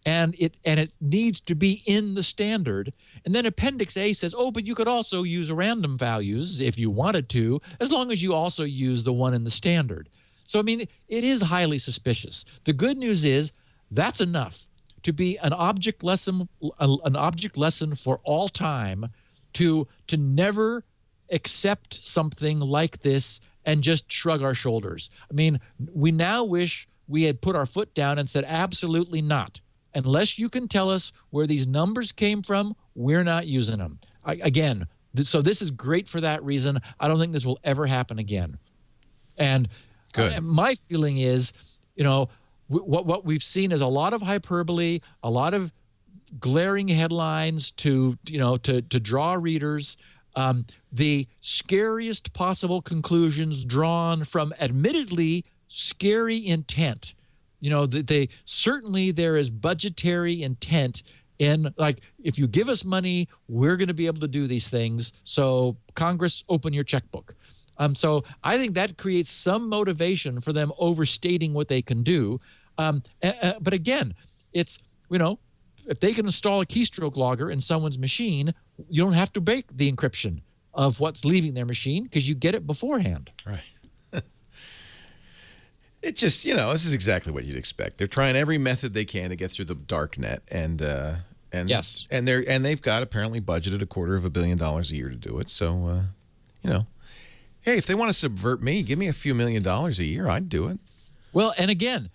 and it needs to be in the standard. And then Appendix A says, oh, but you could also use random values if you wanted to, as long as you also use the one in the standard. So, I mean, it is highly suspicious. The good news is that's enough to be an object lesson for all time, to never accept something like this and just shrug our shoulders. I mean, we now wish we had put our foot down and said, absolutely not. Unless you can tell us where these numbers came from, we're not using them. So this is great for that reason. I don't think this will ever happen again. And my feeling is, what we've seen is a lot of hyperbole, a lot of glaring headlines to draw readers. The scariest possible conclusions drawn from admittedly scary intent. Certainly there is budgetary intent in, like, if you give us money, we're going to be able to do these things. So Congress, open your checkbook. So I think that creates some motivation for them overstating what they can do. But again, it's, if they can install a keystroke logger in someone's machine, you don't have to break the encryption of what's leaving their machine because you get it beforehand. Right. It just, this is exactly what you'd expect. They're trying every method they can to get through the dark net, and yes, and they've got apparently budgeted $250 million a year to do it. So, hey, if they want to subvert me, give me a few $1 million a year, I'd do it. Well, and again,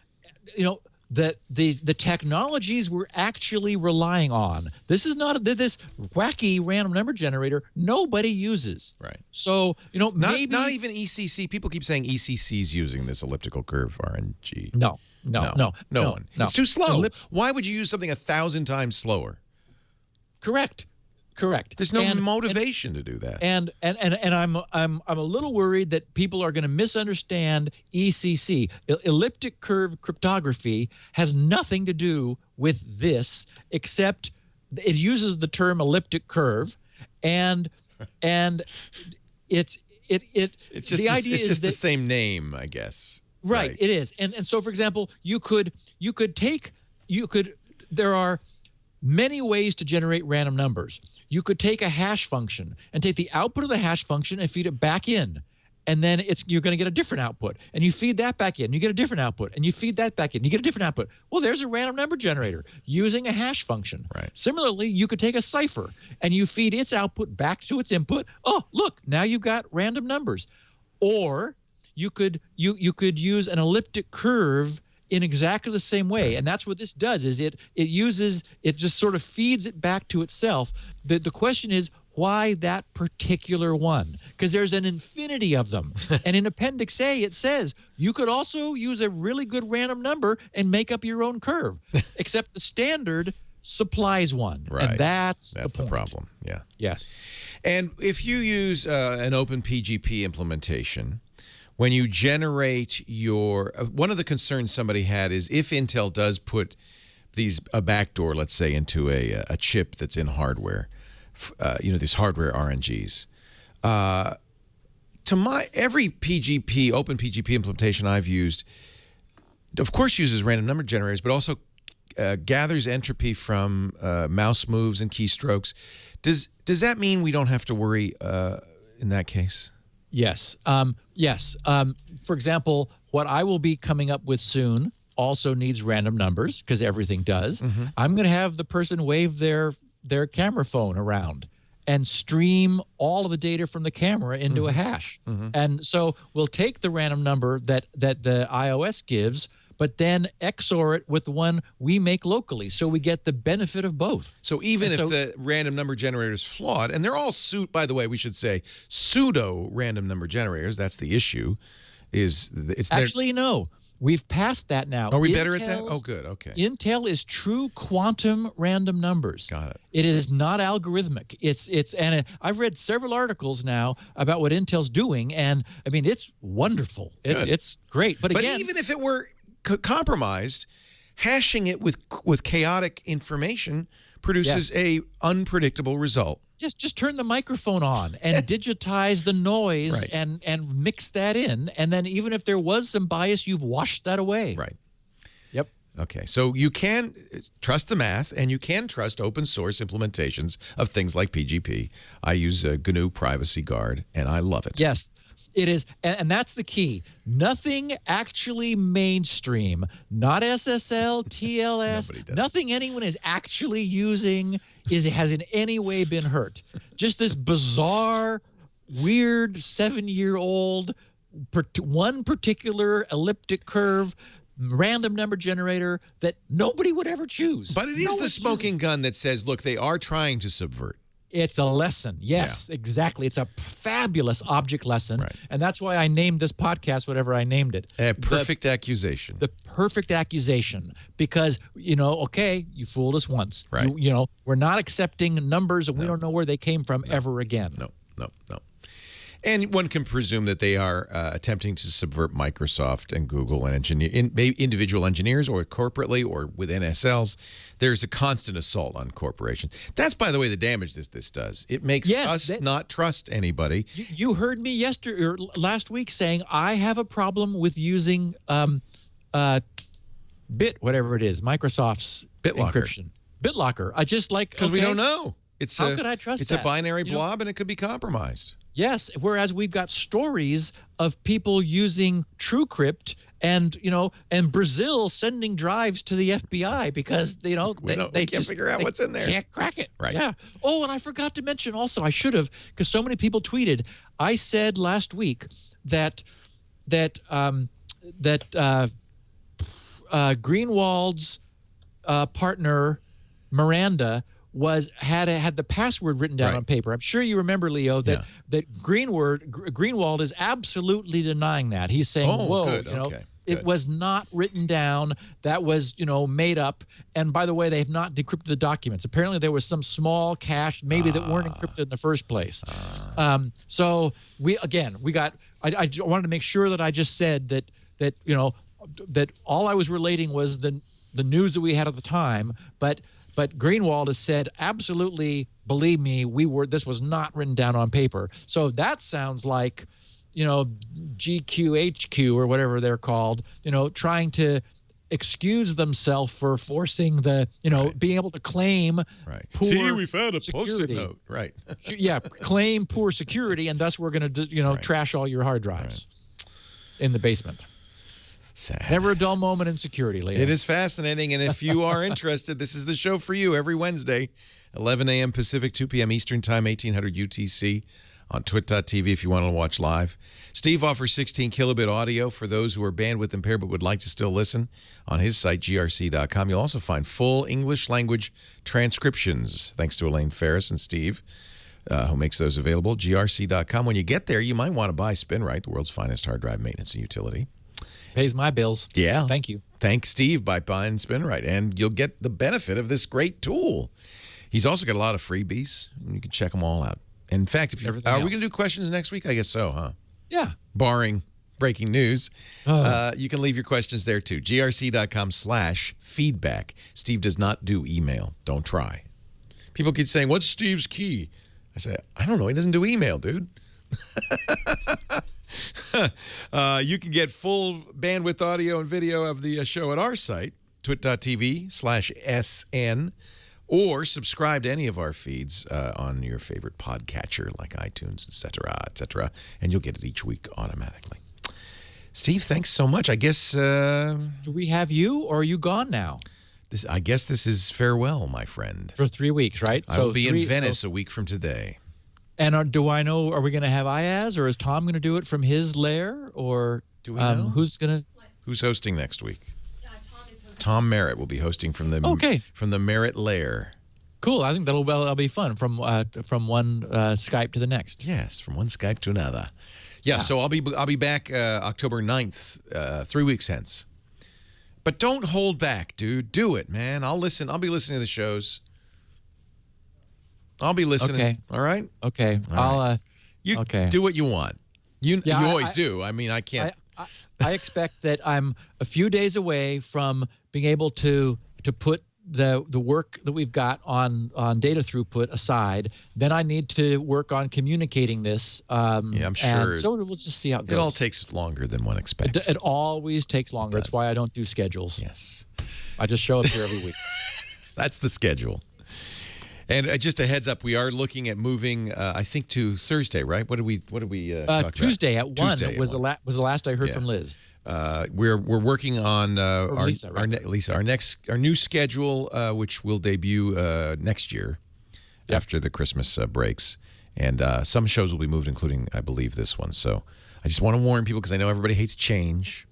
that the technologies we're actually relying on. This is not this wacky random number generator nobody uses. Right. So maybe not even ECC. People keep saying ECC's using this elliptical curve RNG. No one. It's too slow. Why would you use something 1,000 times slower? Correct. There's no motivation to do that. And I'm a little worried that people are going to misunderstand ECC. Elliptic curve cryptography has nothing to do with this, except it uses the term elliptic curve, and it's just the idea it's is just that, the same name, I guess. Right, it is. And so, for example, there are many ways to generate random numbers. You could take a hash function and take the output of the hash function and feed it back in. And then you're going to get a different output. And you feed that back in, you get a different output. And you feed that back in, you get a different output. Well, there's a random number generator using a hash function. Right. Similarly, you could take a cipher and you feed its output back to its input. Oh, look, now you've got random numbers. Or you could use an elliptic curve in exactly the same way. And that's what this does, is it just sort of feeds it back to itself. The question is, why that particular one? Because there's an infinity of them. And in Appendix A, it says you could also use a really good random number and make up your own curve, except the standard supplies one. Right. And that's the problem. Yeah. Yes. And if you use an OpenPGP implementation, when you generate one of the concerns somebody had is if Intel does put a backdoor, let's say, into a chip that's in hardware, these hardware RNGs. Every OpenPGP implementation I've used, of course, uses random number generators, but also gathers entropy from mouse moves and keystrokes. Does that mean we don't have to worry in that case? Yes. Yes. For example, what I will be coming up with soon also needs random numbers, because everything does. Mm-hmm. I'm going to have the person wave their camera phone around and stream all of the data from the camera into a hash. Mm-hmm. And so we'll take the random number that the iOS gives, but then XOR it with the one we make locally, so we get the benefit of both. So even if the random number generator is flawed, and they're all by the way, we should say pseudo random number generators. That's the issue. Actually, no. We've passed that now. Are we better at that? Oh, good. Okay. Intel is true quantum random numbers. Got it. It is not algorithmic. I've read several articles now about what Intel's doing, and I mean, it's wonderful. It's great. But again, even if it were compromised, hashing it with chaotic information produces a unpredictable result. Just turn the microphone on and digitize the noise, right, and mix that in, and then even if there was some bias, you've washed that away. Right. Yep. Okay, so you can trust the math, and you can trust open source implementations of things like PGP. I use GNU Privacy Guard, and I love it. Yes. It is, and that's the key. Nothing actually mainstream, not SSL, TLS, nothing anyone is actually using has in any way been hurt. Just this bizarre, weird 7-year-old, one particular elliptic curve, random number generator that nobody would ever choose. But it is the smoking gun that says, look, they are trying to subvert. It's a lesson. Yes, exactly. It's a fabulous object lesson. Right. And that's why I named this podcast whatever I named it. A perfect accusation. The perfect accusation. Because, okay, you fooled us once. Right. We're not accepting numbers and we don't know where they came from ever again. No. And one can presume that they are attempting to subvert Microsoft and Google and individual engineers, or corporately, or with NSLs. There's a constant assault on corporations. That's, by the way, the damage this does. It makes us not trust anybody. You heard me last week saying I have a problem with using whatever it is, Microsoft's encryption. BitLocker. I just because we don't know. How could I trust It's a binary blob, and it could be compromised. Yes, whereas we've got stories of people using TrueCrypt and Brazil sending drives to the FBI because they can't figure out what's in there. Can't crack it. Right. Yeah. Oh, and I forgot to mention also, I should have, because so many people tweeted. I said last week that Greenwald's partner Miranda had the password written down on paper. I'm sure you remember, Leo, that Greenwald is absolutely denying that. He's saying, it was not written down. That was, made up. And by the way, they have not decrypted the documents. Apparently there was some small cache maybe that weren't encrypted in the first place. So I wanted to make sure that I just said that all I was relating was the news that we had at the time, but Greenwald has said, absolutely, believe me, this was not written down on paper. So that sounds like, GQHQ or whatever they're called, trying to excuse themselves for forcing being able to claim poor See, we found a security. Post-it note. Right. Claim poor security, and thus we're going to, trash all your hard drives in the basement. Sad. Never a dull moment in security, Leo. It is fascinating, and if you are interested, this is the show for you every Wednesday, 11 a.m. Pacific, 2 p.m. Eastern Time, 1800 UTC on twit.tv if you want to watch live. Steve offers 16 kilobit audio for those who are bandwidth impaired but would like to still listen on his site, grc.com. You'll also find full English language transcriptions, thanks to Elaine Ferris and Steve, who makes those available, grc.com. When you get there, you might want to buy SpinRite, the world's finest hard drive maintenance and utility. Pays my bills. Yeah. Thank you. Thank Steve by buying SpinRite, and you'll get the benefit of this great tool. He's also got a lot of freebies. You can check them all out. In fact, are we going to do questions next week? I guess so, huh? Yeah. Barring breaking news. You can leave your questions there, too. grc.com/feedback. Steve does not do email. Don't try. People keep saying, what's Steve's key? I say, I don't know. He doesn't do email, dude. You can get full bandwidth audio and video of the show at our site, twit.tv/SN, or subscribe to any of our feeds on your favorite podcatcher like iTunes, etc., and you'll get it each week automatically. Steve, thanks so much. I guess... do we have you, or are you gone now? I guess this is farewell, my friend. For 3 weeks, right? I will be in Venice a week from today. And do I know, are we going to have Ayaz, or is Tom going to do it from his lair? Or do we know? Who's hosting next week? Tom is hosting. Tom Merritt will be hosting from the Merritt lair. Cool. I think that'll be fun from one Skype to the next. Yes, from one Skype to another. Yeah, so I'll be back October 9th, 3 weeks hence. But don't hold back, dude. Do it, man. I'll listen. I'll be listening to the shows. I'll be listening. Okay. All right? Okay. You do what you want. You always do. I mean, I can't. I expect that I'm a few days away from being able to put the work that we've got on data throughput aside. Then I need to work on communicating this. I'm sure. So we'll just see how it goes. It all takes longer than one expects. It always takes longer. That's why I don't do schedules. Yes. I just show up here every week. That's the schedule. And just a heads up, we are looking at moving. I think to Thursday, right? What did we talk Tuesday about? at 1 Tuesday was at 1. was the last I heard from Liz. We're working on Lisa, our new schedule, which will debut next year after the Christmas breaks, and some shows will be moved, including I believe this one. So I just want to warn people because I know everybody hates change,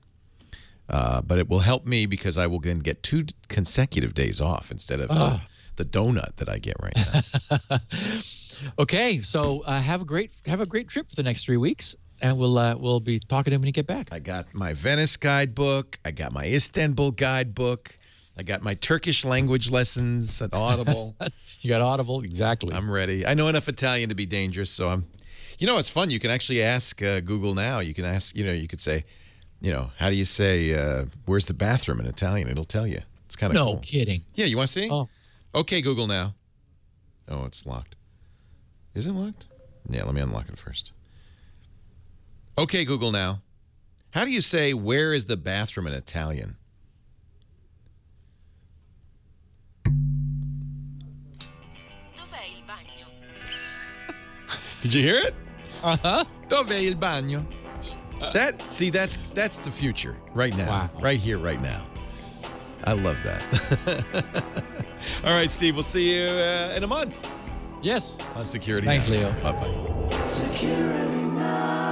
but it will help me because I will then get 2 consecutive days off instead of the donut that I get right now. Okay, so have a great trip for the next 3 weeks. And we'll be talking to him when you get back. I got my Venice guidebook. I got my Istanbul guidebook. I got my Turkish language lessons at Audible. You got Audible, exactly. I'm ready. I know enough Italian to be dangerous, so I'm. You know, it's fun. You can actually ask Google now. You can ask. You could say, how do you say where's the bathroom in Italian? It'll tell you. It's kind of cool. No kidding. Yeah, you want to see? Oh. Okay, Google now. Oh, it's locked. Is it locked? Yeah, let me unlock it first. Okay, Google now. How do you say, where is the bathroom in Italian? Dov'è il bagno? Did you hear it? Uh-huh. Dov'è il bagno? That's the future right now. Wow. Right here, right now. I love that. All right, Steve, we'll see you in a month Yes. on Security Thanks, Now. Leo. Bye-bye. Security now.